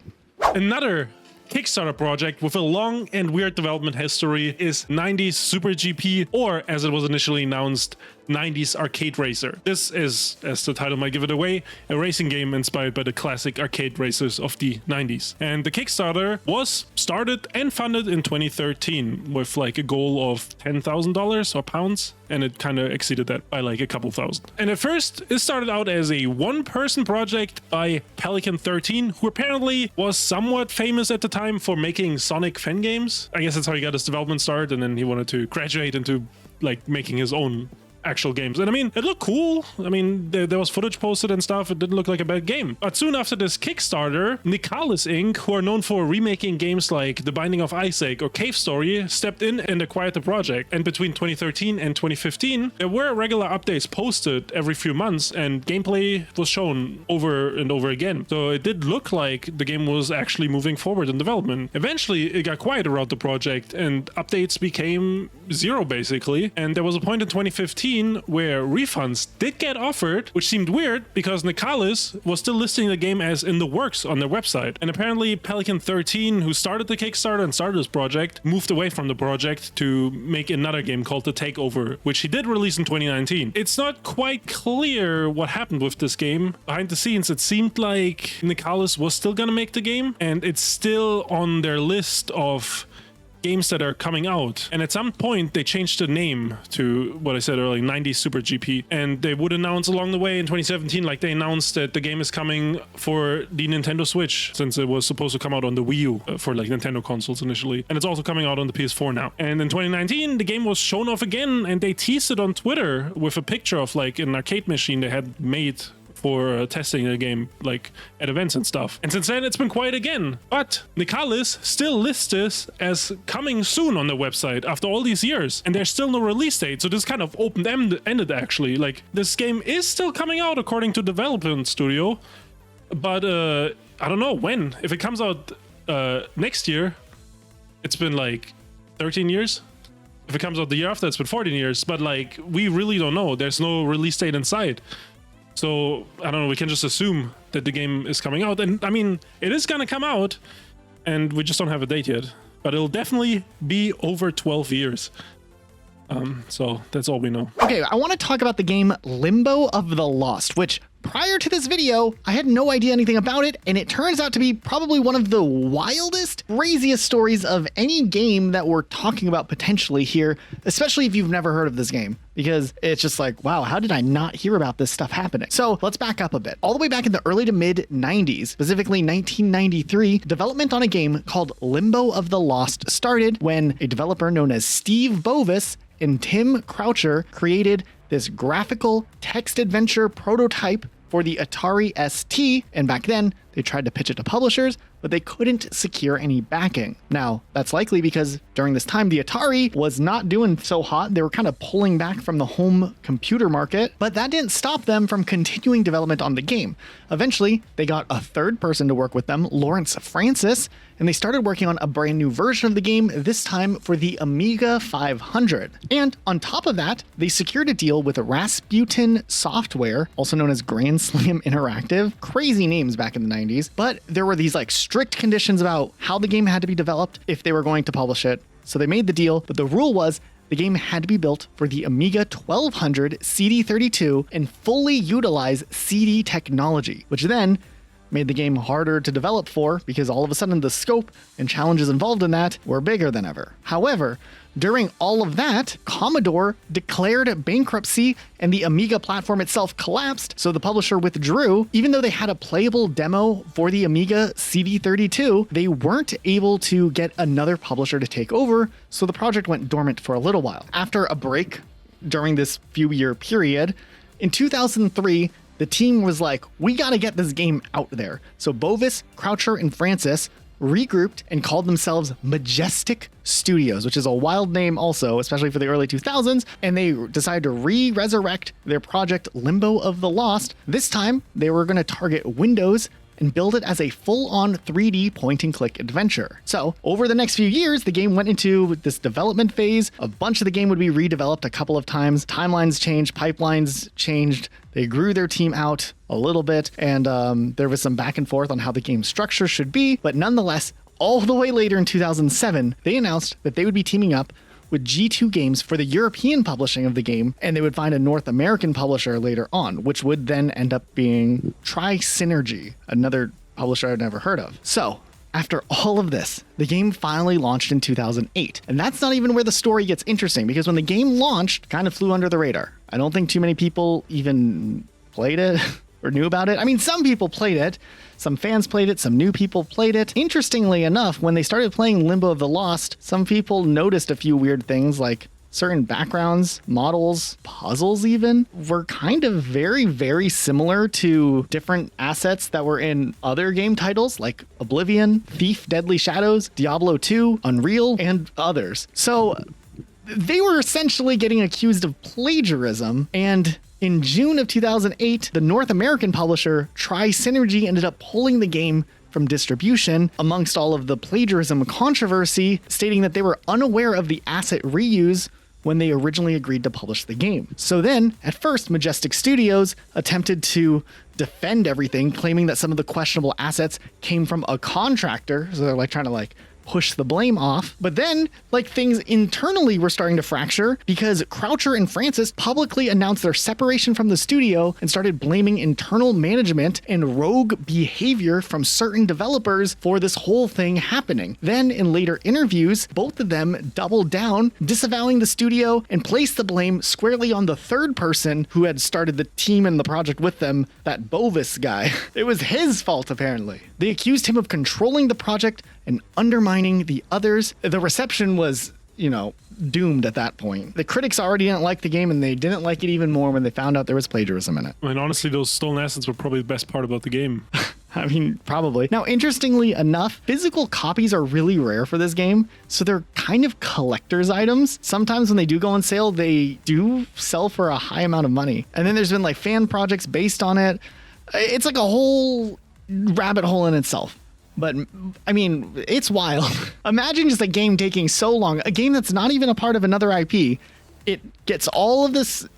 Another Kickstarter project with a long and weird development history is 90s Super GP, or as it was initially announced, 90s Arcade Racer. This is, as the title might give it away, a racing game inspired by the classic arcade racers of the 90s. And the Kickstarter was started and funded in 2013 with like a goal of $10,000 or pounds, and it kind of exceeded that by like a couple thousand. And at first, it started out as a one-person project by Pelican 13, who apparently was somewhat famous at the time for making Sonic fan games. I guess that's how he got his development start, and then he wanted to graduate into like making his own actual games. And I mean, it looked cool. I mean, there was footage posted and stuff. It didn't look like a bad game. But soon after this Kickstarter, Nicalis Inc., who are known for remaking games like The Binding of Isaac or Cave Story, stepped in and acquired the project. And between 2013 and 2015, there were regular updates posted every few months, and gameplay was shown over and over again. So it did look like the game was actually moving forward in development. Eventually, it got quiet around the project, and updates became zero, basically. And there was a point in 2015 where refunds did get offered, which seemed weird because Nicalis was still listing the game as in the works on their website. And apparently Pelican 13, who started the Kickstarter and started this project, moved away from the project to make another game called The Takeover, which he did release in 2019. It's not quite clear what happened with this game. Behind the scenes, it seemed like Nicalis was still gonna make the game, and it's still on their list of games that are coming out. And at some point they changed the name to what I said earlier, 90s Super GP, and they would announce along the way in 2017, like they announced that the game is coming for the Nintendo Switch, since it was supposed to come out on the Wii U for like Nintendo consoles initially, and it's also coming out on the PS4 now. And in 2019 the game was shown off again, and they teased it on Twitter with a picture of like an arcade machine they had made for testing the game, like at events and stuff. And since then, it's been quiet again. But Nicalis still lists this as coming soon on the website after all these years, and there's still no release date. So this is kind of open-ended, actually. Like, this game is still coming out according to development studio, but I don't know when. If it comes out next year, it's been like 13 years. If it comes out the year after, it's been 14 years. But like, we really don't know. There's no release date in sight. So, I don't know, we can just assume that the game is coming out. And, I mean, it is gonna come out, and we just don't have a date yet. But it'll definitely be over 12 years. So, that's all we know. Okay, I want to talk about the game Limbo of the Lost, which prior to this video, I had no idea anything about it, and it turns out to be probably one of the wildest, craziest stories of any game that we're talking about potentially here, especially if you've never heard of this game, because it's just like, wow, how did I not hear about this stuff happening? So let's back up a bit. All the way back in the early to mid 90s, specifically 1993, development on a game called Limbo of the Lost started when a developer known as Steve Bovis and Tim Croucher created this graphical text adventure prototype for the Atari ST, and back then they tried to pitch it to publishers, but they couldn't secure any backing. Now, that's likely because during this time, the Atari was not doing so hot. They were kind of pulling back from the home computer market, but that didn't stop them from continuing development on the game. Eventually, they got a third person to work with them, Lawrence Francis, and they started working on a brand new version of the game, this time for the Amiga 500. And on top of that, they secured a deal with Rasputin Software, also known as Grand Slam Interactive. Crazy names back in the 90s, but there were these like strict conditions about how the game had to be developed if they were going to publish it. So they made the deal, but the rule was the game had to be built for the Amiga 1200 CD32 and fully utilize CD technology, which then made the game harder to develop for because all of a sudden the scope and challenges involved in that were bigger than ever. However, during all of that, Commodore declared bankruptcy and the Amiga platform itself collapsed, so the publisher withdrew. Even though they had a playable demo for the Amiga CD32, they weren't able to get another publisher to take over, so the project went dormant for a little while. After a break during this few-year period, in 2003, the team was like, we gotta get this game out there. So Bovis, Croucher, and Francis regrouped and called themselves Majestic Studios, which is a wild name also, especially for the early 2000s, and they decided to resurrect their project Limbo of the Lost. This time, they were gonna target Windows and build it as a full-on 3D point-and-click adventure. So, over the next few years, the game went into this development phase. A bunch of the game would be redeveloped a couple of times. Timelines changed, pipelines changed. They grew their team out a little bit, and there was some back and forth on how the game structure should be. But nonetheless, all the way later in 2007, they announced that they would be teaming up with G2 Games for the European publishing of the game, and they would find a North American publisher later on, which would then end up being Tri-Synergy, another publisher I'd never heard of. So, after all of this, the game finally launched in 2008. And that's not even where the story gets interesting, because when the game launched, it kind of flew under the radar. I don't think too many people even played it or knew about it. I mean, some people played it. Some fans played it, some new people played it. Interestingly enough, when they started playing Limbo of the Lost, some people noticed a few weird things like certain backgrounds, models, puzzles even, were kind of very, very similar to different assets that were in other game titles like Oblivion, Thief, Deadly Shadows, Diablo 2, Unreal, and others. So they were essentially getting accused of plagiarism, and in June of 2008, the North American publisher Tri-Synergy ended up pulling the game from distribution amongst all of the plagiarism controversy, stating that they were unaware of the asset reuse when they originally agreed to publish the game. So then, at first, Majestic Studios attempted to defend everything, claiming that some of the questionable assets came from a contractor. So they're like trying to push the blame off. But then, things internally were starting to fracture because Croucher and Francis publicly announced their separation from the studio and started blaming internal management and rogue behavior from certain developers for this whole thing happening. Then, in later interviews, both of them doubled down, disavowing the studio and placed the blame squarely on the third person who had started the team and the project with them, that Bovis guy. It was his fault, apparently. They accused him of controlling the project and undermining the others. The reception was, doomed at that point. The critics already didn't like the game, and they didn't like it even more when they found out there was plagiarism in it. I mean, honestly, those stolen assets were probably the best part about the game. I mean, probably. Now, interestingly enough, physical copies are really rare for this game, so they're kind of collector's items. Sometimes when they do go on sale, they do sell for a high amount of money. And then there's been fan projects based on it. It's like a whole rabbit hole in itself. But, I mean, it's wild. Imagine just a game taking so long, a game that's not even a part of another IP. It gets all of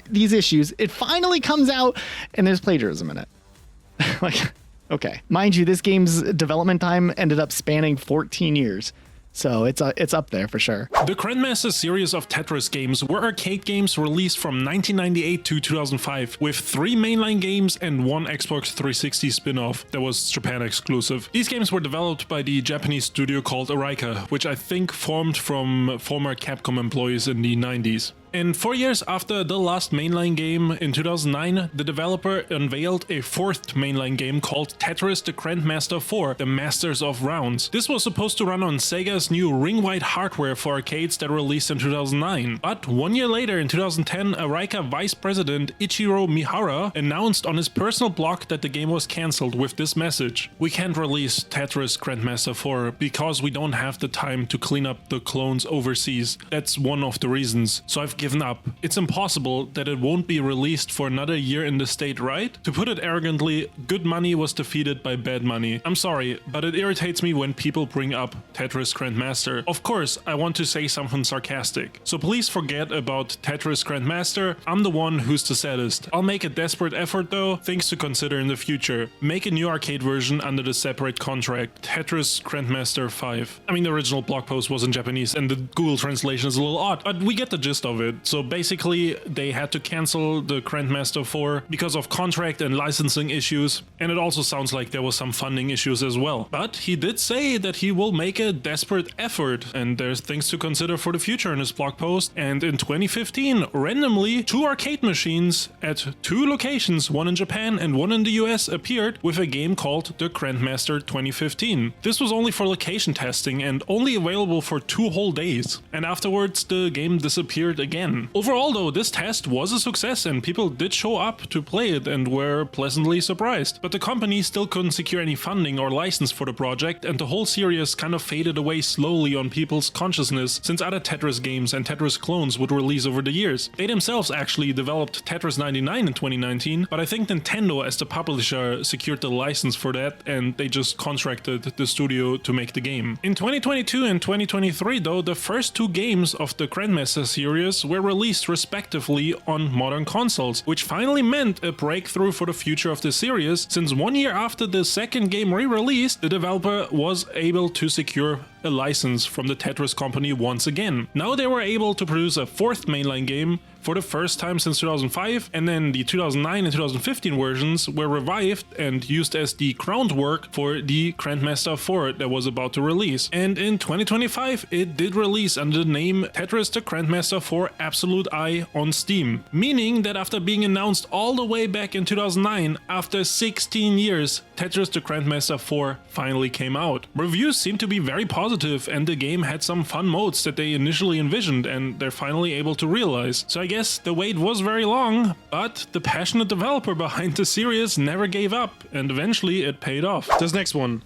these issues. It finally comes out, and there's plagiarism in it. Okay. Mind you, this game's development time ended up spanning 14 years. So it's up there for sure. The Grandmaster series of Tetris games were arcade games released from 1998 to 2005, with 3 mainline games and 1 Xbox 360 spin-off that was Japan exclusive. These games were developed by the Japanese studio called Eika, which I think formed from former Capcom employees in the 90s. And 4 years after the last mainline game, in 2009, the developer unveiled a 4th mainline game called Tetris the Grandmaster 4, The Masters of Rounds. This was supposed to run on Sega's new ring-wide hardware for arcades that released in 2009. But 1 year later, in 2010, Eika vice president Ichiro Mihara announced on his personal blog that the game was cancelled with this message: "We can't release Tetris Grandmaster 4 because we don't have the time to clean up the clones overseas. That's one of the reasons. So I've given up. It's impossible that it won't be released for another year in the state, right? To put it arrogantly, good money was defeated by bad money. I'm sorry, but it irritates me when people bring up Tetris Grandmaster. Of course, I want to say something sarcastic. So please forget about Tetris Grandmaster. I'm the one who's the saddest. I'll make a desperate effort though, things to consider in the future. Make a new arcade version under the separate contract. Tetris Grandmaster 5. I mean, the original blog post was in Japanese and the Google translation is a little odd, but we get the gist of it. So basically, they had to cancel the Grandmaster 4 because of contract and licensing issues, and it also sounds like there was some funding issues as well. But he did say that he will make a desperate effort, and there's things to consider for the future in his blog post. And in 2015, randomly, 2 arcade machines at 2 locations, one in Japan and one in the US, appeared with a game called the Grandmaster 2015. This was only for location testing and only available for 2 whole days, and afterwards the game disappeared again. Overall though, this test was a success and people did show up to play it and were pleasantly surprised. But the company still couldn't secure any funding or license for the project, and the whole series kind of faded away slowly on people's consciousness since other Tetris games and Tetris clones would release over the years. They themselves actually developed Tetris 99 in 2019, but I think Nintendo as the publisher secured the license for that and they just contracted the studio to make the game. In 2022 and 2023 though, the first 2 games of the Grandmaster series were released respectively on modern consoles, which finally meant a breakthrough for the future of the series, since 1 year after the second game re-released, the developer was able to secure a license from the Tetris company once again. Now they were able to produce a 4th mainline game for the first time since 2005, and then the 2009 and 2015 versions were revived and used as the groundwork for the Grandmaster 4 that was about to release. And in 2025, it did release under the name Tetris the Grandmaster 4 Absolute Eye on Steam, meaning that after being announced all the way back in 2009, after 16 years, Tetris the Grandmaster 4 finally came out. Reviews seem to be very positive, and the game had some fun modes that they initially envisioned and they're finally able to realize. So I guess the wait was very long, but the passionate developer behind the series never gave up, and eventually it paid off. This next one,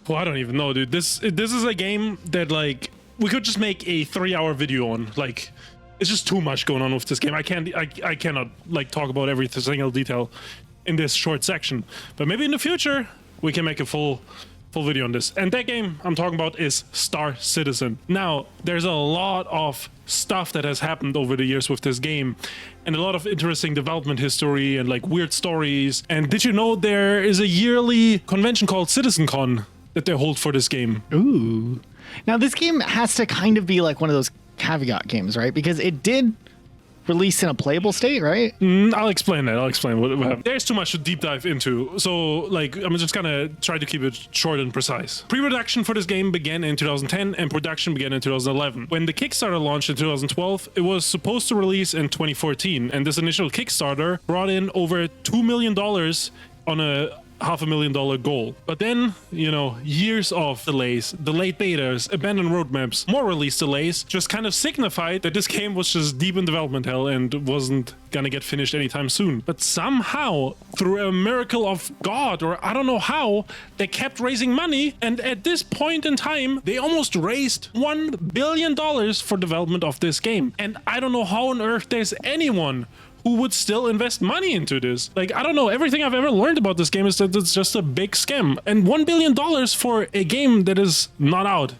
well, I don't even know, dude. This is a game that, like, we could just make a 3-hour video on. Like, it's just too much going on with this game. I cannot like talk about every single detail in this short section, but maybe in the future we can make a full video on this. And that game I'm talking about is Star Citizen. Now, there's a lot of stuff that has happened over the years with this game, and a lot of interesting development history and like weird stories. And did you know there is a yearly convention called CitizenCon that they hold for this game? Ooh. Now this game has to kind of be like one of those caveat games, right? Because it did release in a playable state, right? I'll explain that. I'll explain what happened. There's too much to deep dive into, so like I'm just gonna try to keep it short and precise. Pre-production for this game began in 2010 and production began in 2011. When the Kickstarter launched in 2012, it was supposed to release in 2014, and this initial Kickstarter brought in over $2 million on a $500,000 goal. But then, you know, years of delays, delayed betas, abandoned roadmaps, more release delays just kind of signified that this game was just deep in development hell and wasn't gonna get finished anytime soon. But somehow, through a miracle of God, or I don't know how, they kept raising money, and at this point in time, they almost raised $1 billion for development of this game. And I don't know how on earth there's anyone who would still invest money into this. Like, I don't know, everything I've ever learned about this game is that it's just a big scam. And $1 billion for a game that is not out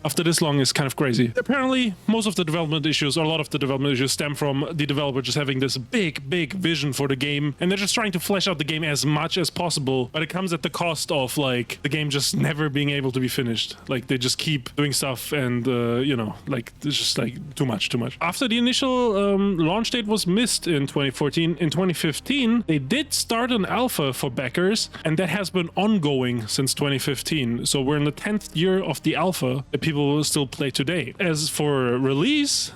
after this long is kind of crazy. Apparently, most of the development issues, or a lot of the development issues, stem from the developer just having this big vision for the game, and they're just trying to flesh out the game as much as possible, but it comes at the cost of, like, the game just never being able to be finished. Like, they just keep doing stuff and, you know, like, it's just, like, too much. After the initial launch date was missed in 2014, in 2015, they did start an alpha for backers, and that has been ongoing since 2015. So we're in the 10th year of the alpha that people will still play today. As for release,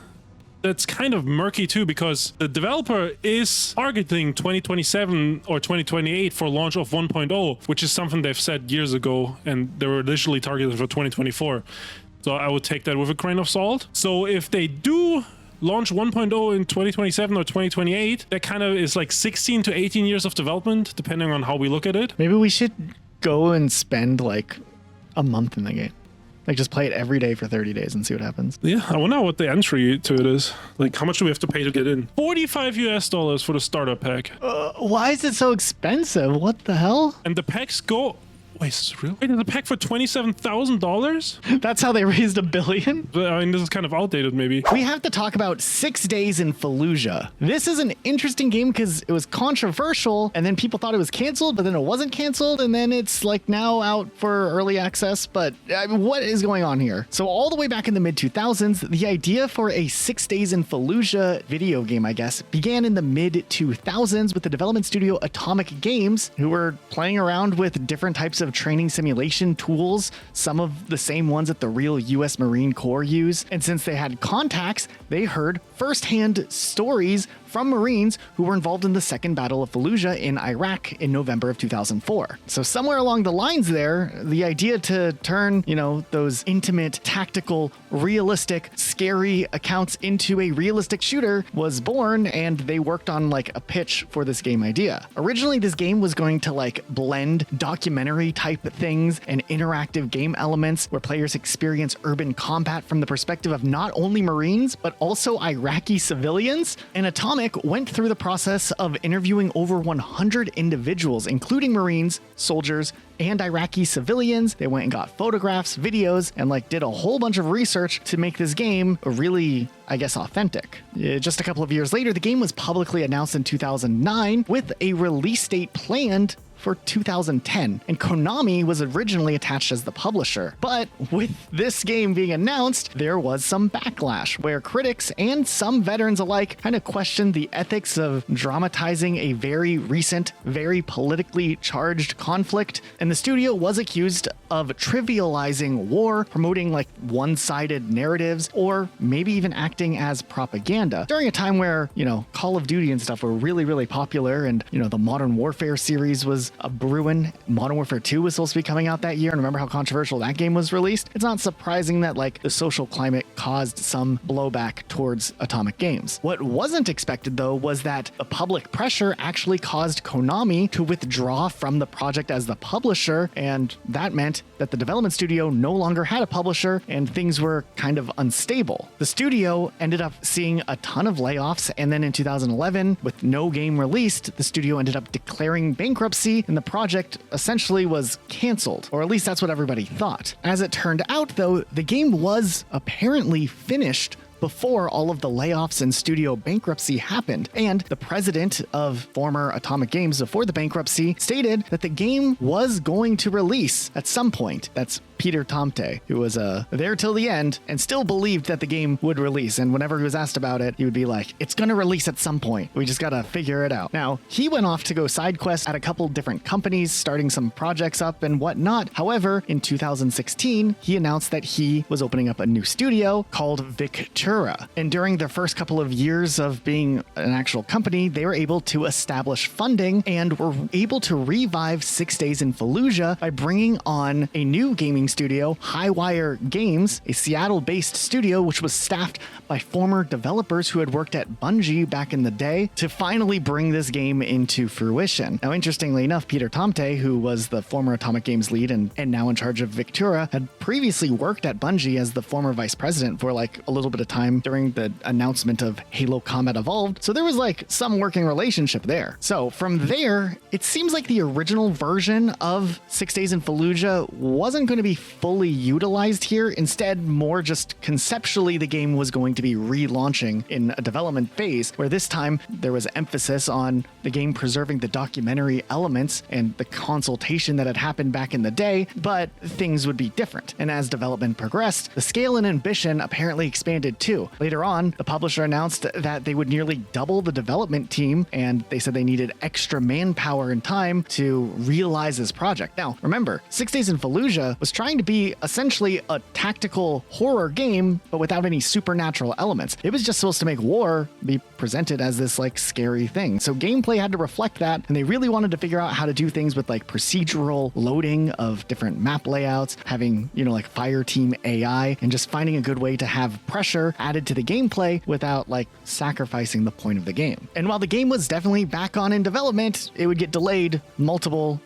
that's kind of murky too, because the developer is targeting 2027 or 2028 for launch of 1.0, which is something they've said years ago, and they were initially targeted for 2024. So I would take that with a grain of salt. So if they do launch 1.0 in 2027 or 2028, that kind of is like 16 to 18 years of development, depending on how we look at it. Maybe we should go and spend like a month in the game. Like, just play it every day for 30 days and see what happens. Yeah, I wonder what the entry to it is. Like, how much do we have to pay to get in? $45 for the starter pack. Why is it so expensive? What the hell? And the packs go... Wait, is this real? Wait, there's a pack for $27,000? That's how they raised $1 billion? I mean, this is kind of outdated, maybe. We have to talk about 6 Days in Fallujah. This is an interesting game because it was controversial, and then people thought it was canceled, but then it wasn't canceled, and then it's like now out for early access. But what is going on here? So all the way back in the mid-2000s, the idea for a 6 Days in Fallujah video game, I guess, began in the mid-2000s with the development studio Atomic Games, who were playing around with different types of training simulation tools, some of the same ones that the real US Marine Corps use. And since they had contacts, they heard firsthand stories from Marines who were involved in the Second Battle of Fallujah in Iraq in November of 2004. So somewhere along the lines there, the idea to turn, those intimate, tactical, realistic, scary accounts into a realistic shooter was born, and they worked on like a pitch for this game idea. Originally, this game was going to like blend documentary type things and interactive game elements where players experience urban combat from the perspective of not only Marines, but also Iraqi civilians. And Atomic went through the process of interviewing over 100 individuals, including Marines, soldiers, and Iraqi civilians. They went and got photographs, videos, and like did a whole bunch of research to make this game really, I guess, authentic. Just a couple of years later, the game was publicly announced in 2009 with a release date planned for 2010, and Konami was originally attached as the publisher. But with this game being announced, there was some backlash where critics and some veterans alike kind of questioned the ethics of dramatizing a very recent, very politically charged conflict, and the studio was accused of trivializing war, promoting like one-sided narratives, or maybe even acting as propaganda during a time where, Call of Duty and stuff were really, really popular, and, the Modern Warfare series was a brewing. Modern Warfare 2 was supposed to be coming out that year, and remember how controversial that game was released? It's not surprising that like the social climate caused some blowback towards Atomic Games. What wasn't expected though was that the public pressure actually caused Konami to withdraw from the project as the publisher, and that meant that the development studio no longer had a publisher and things were kind of unstable. The studio ended up seeing a ton of layoffs, and then in 2011, with no game released, the studio ended up declaring bankruptcy, and the project essentially was canceled, or at least that's what everybody thought. As it turned out though, the game was apparently finished before all of the layoffs and studio bankruptcy happened. And the president of former Atomic Games before the bankruptcy stated that the game was going to release at some point. That's Peter Tomte, who was there till the end and still believed that the game would release. And whenever he was asked about it, he would be like, it's going to release at some point. We just got to figure it out. Now, he went off to go side quest at a couple different companies, starting some projects up and whatnot. However, in 2016, he announced that he was opening up a new studio called Victura. And during their first couple of years of being an actual company, they were able to establish funding and were able to revive 6 Days in Fallujah by bringing on a new gaming studio, Highwire Games, a Seattle-based studio which was staffed by former developers who had worked at Bungie back in the day, to finally bring this game into fruition. Now, interestingly enough, Peter Tomte, who was the former Atomic Games lead and now in charge of Victura, had previously worked at Bungie as the former vice president for like a little bit of time during the announcement of Halo Combat Evolved. So there was like some working relationship there. So from there, it seems like the original version of 6 Days in Fallujah wasn't going to be fully utilized here. Instead, more just conceptually, the game was going to be relaunching in a development phase, where this time there was emphasis on the game preserving the documentary elements and the consultation that had happened back in the day, but things would be different. And as development progressed, the scale and ambition apparently expanded too. Later on, the publisher announced that they would nearly double the development team, and they said they needed extra manpower and time to realize this project. Now, remember, 6 Days in Fallujah was trying to be essentially a tactical horror game, but without any supernatural elements. It was just supposed to make war be presented as this like scary thing. So gameplay had to reflect that, and they really wanted to figure out how to do things with like procedural loading of different map layouts, having, like fire team AI, and just finding a good way to have pressure added to the gameplay without like sacrificing the point of the game. And while the game was definitely back on in development, it would get delayed multiple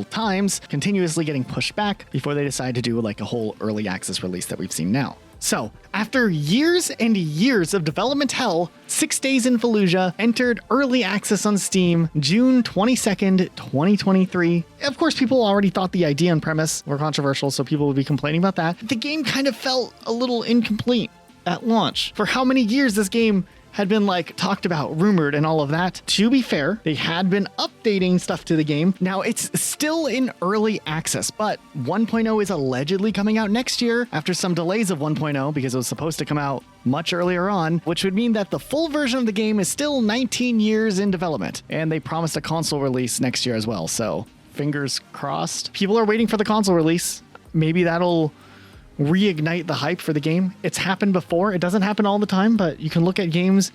times, continuously getting pushed back before they decided to do like a whole early access release that we've seen now. So, after years and years of development hell, 6 Days in Fallujah entered early access on Steam June 22nd, 2023. Of course, people already thought the idea and premise were controversial, so people would be complaining about that. The game kind of felt a little incomplete at launch. For how many years this game had been like talked about, rumored, and all of that. To be fair, they had been updating stuff to the game. Now it's still in early access, but 1.0 is allegedly coming out next year after some delays of 1.0 because it was supposed to come out much earlier on, which would mean that the full version of the game is still 19 years in development. And they promised a console release next year as well. So fingers crossed. People are waiting for the console release. Maybe that'll reignite the hype for the game. It's happened before. It doesn't happen all the time, but you can look at games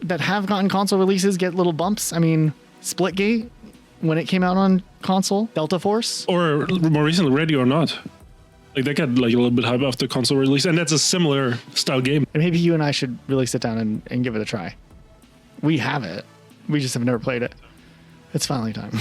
that have gotten console releases get little bumps. I mean, Splitgate, when it came out on console, Delta Force. Or more recently, Ready or Not. Like they got like a little bit hype after console release, and that's a similar style game. And maybe you and I should really sit down and give it a try. We have it. We just have never played it. It's finally time.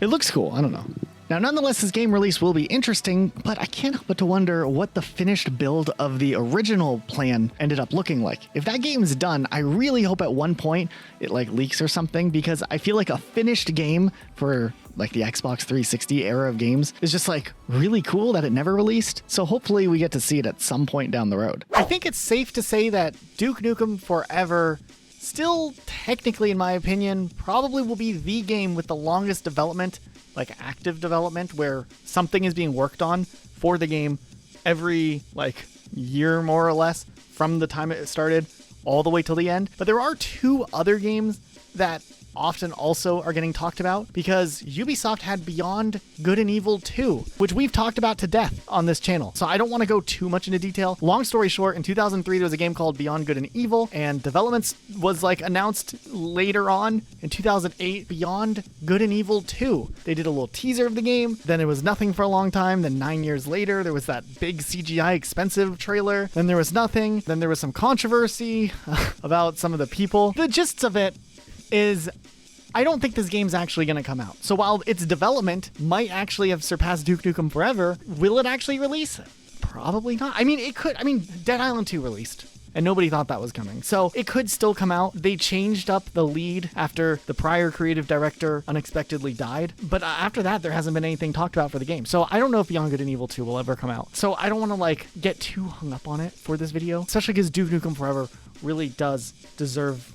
It looks cool. I don't know. Now, nonetheless, this game release will be interesting, but I can't help but to wonder what the finished build of the original plan ended up looking like. If that game's done, I really hope at one point it like leaks or something, because I feel like a finished game for like the Xbox 360 era of games is just like really cool that it never released. So hopefully we get to see it at some point down the road. I think it's safe to say that Duke Nukem Forever still technically, in my opinion, probably will be the game with the longest development, like active development, where something is being worked on for the game every like year more or less from the time it started all the way till the end. But there are 2 other games that often also are getting talked about, because Ubisoft had Beyond Good and Evil 2, which we've talked about to death on this channel. So I don't want to go too much into detail. Long story short, in 2003, there was a game called Beyond Good and Evil, and development was like announced later on in 2008, Beyond Good and Evil 2. They did a little teaser of the game, then it was nothing for a long time. Then 9 years later, there was that big CGI expensive trailer. Then there was nothing. Then there was some controversy about some of the people. The gist of it is I don't think this game's actually going to come out. So while its development might actually have surpassed Duke Nukem Forever, will it actually release it? Probably not. I mean, it could. I mean, Dead Island 2 released, and nobody thought that was coming. So it could still come out. They changed up the lead after the prior creative director unexpectedly died. But after that, there hasn't been anything talked about for the game. So I don't know if Beyond Good and Evil 2 will ever come out. So I don't want to like get too hung up on it for this video, especially because Duke Nukem Forever really does deserve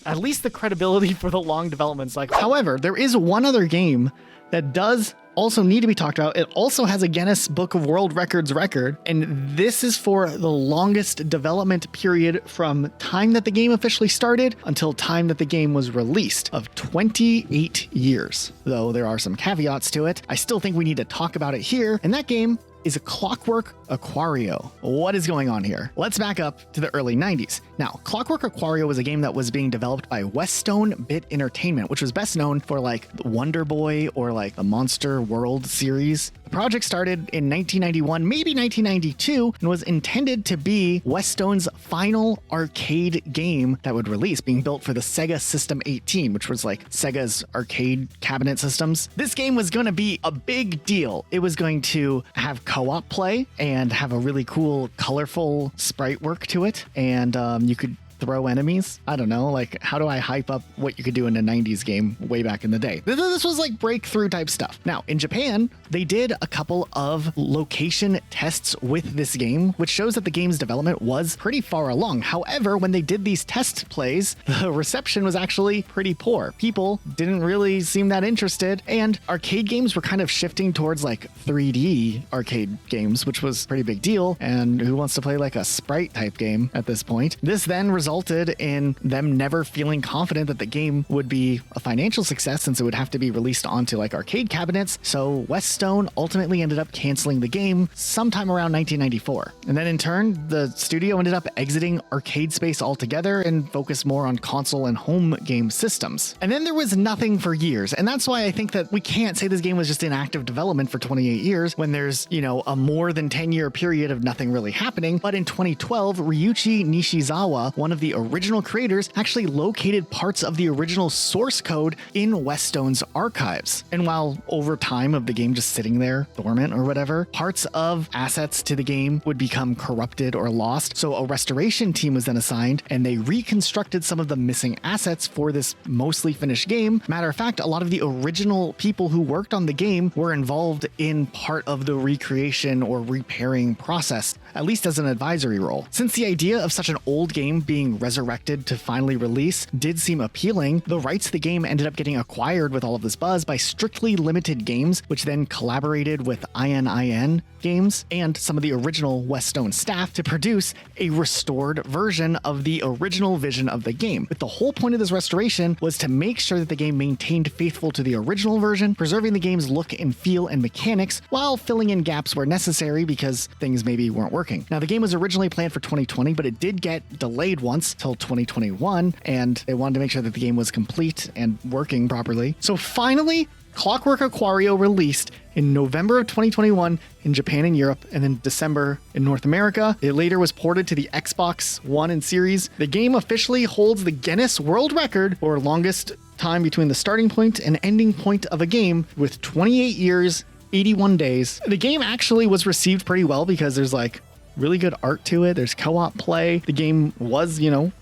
at least the credibility for the long development cycle. However, there is one other game that does also need to be talked about. It also has a Guinness Book of World Records record, and this is for the longest development period from time that the game officially started until time that the game was released, of 28 years. Though there are some caveats to it, I still think we need to talk about it here, and that game is a Clockwork Aquario. What is going on here? Let's back up to the early 90s. Now, Clockwork Aquario was a game that was being developed by Westone Bit Entertainment, which was best known for like Wonder Boy or like the Monster World series. The project started in 1991, maybe 1992, and was intended to be Westone's final arcade game that would release, being built for the Sega System 18, which was like Sega's arcade cabinet systems. This game was going to be a big deal. It was going to have co-op play and have a really cool, colorful sprite work to it. And you could throw enemies. I don't know, like how do I hype up what you could do in a 90s game way back in the day? This was like breakthrough type stuff. Now, in Japan, they did a couple of location tests with this game, which shows that the game's development was pretty far along. However, when they did these test plays, the reception was actually pretty poor. People didn't really seem that interested, and arcade games were kind of shifting towards like 3D arcade games, which was a pretty big deal. And who wants to play like a sprite type game at this point? This then resulted in them never feeling confident that the game would be a financial success, since it would have to be released onto like arcade cabinets. So Westone ultimately ended up canceling the game sometime around 1994. And then in turn, the studio ended up exiting arcade space altogether and focused more on console and home game systems. And then there was nothing for years. And that's why I think that we can't say this game was just in active development for 28 years when there's, you know, a more than 10-year period of nothing really happening. But in 2012, Ryuichi Nishizawa, one one of the original creators actually located parts of the original source code in Weststone's archives. And while over time of the game just sitting there, dormant or whatever, parts of assets to the game would become corrupted or lost. So a restoration team was then assigned, and they reconstructed some of the missing assets for this mostly finished game. Matter of fact, a lot of the original people who worked on the game were involved in part of the recreation or repairing process, at least as an advisory role. Since the idea of such an old game being resurrected to finally release did seem appealing, the rights to the game ended up getting acquired with all of this buzz by Strictly Limited Games, which then collaborated with ININ Games and some of the original Weststone staff to produce a restored version of the original vision of the game. But the whole point of this restoration was to make sure that the game maintained faithful to the original version, preserving the game's look and feel and mechanics while filling in gaps where necessary because things maybe weren't working. Now, the game was originally planned for 2020, but it did get delayed once till 2021, and they wanted to make sure that the game was complete and working properly. So finally, Clockwork Aquario released in November of 2021 in Japan and Europe, and then December in North America. It later was ported to the Xbox One and Series. The game officially holds the Guinness World Record for longest time between the starting point and ending point of a game with 28 years, 81 days. The game actually was received pretty well because there's like really good art to it. There's co-op play. The game was,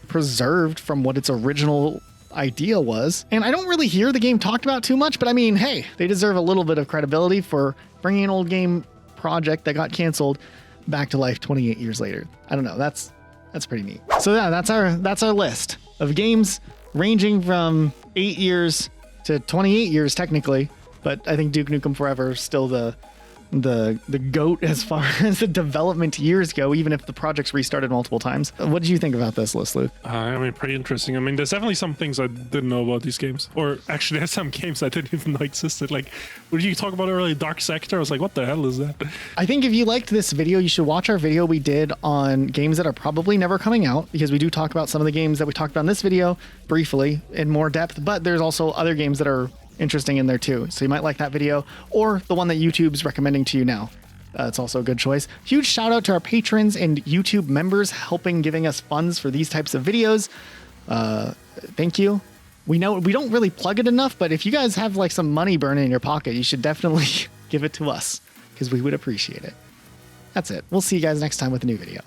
preserved from what its original idea was. And I don't really hear the game talked about too much, but I mean, hey, they deserve a little bit of credibility for bringing an old game project that got canceled back to life 28 years later. I don't know. That's pretty neat. So yeah, that's our list of games ranging from 8 years to 28 years technically, but I think Duke Nukem Forever is still the GOAT as far as the development years go, even if the project's restarted multiple times. What did you think about this list, Luke? Pretty interesting. There's definitely some things I didn't know about these games. Or actually, there's some games I didn't even know existed. Like, what did you talk about earlier? Dark Sector? I was like, what the hell is that? I think if you liked this video, you should watch our video we did on games that are probably never coming out, because we do talk about some of the games that we talked about in this video briefly in more depth, but there's also other games that are interesting in there too. So you might like that video or the one that YouTube's recommending to you now. It's also a good choice. Huge shout out to our patrons and YouTube members giving us funds for these types of videos. Thank you. We know we don't really plug it enough, but if you guys have like some money burning in your pocket, you should definitely give it to us because we would appreciate it. That's it. We'll see you guys next time with a new video.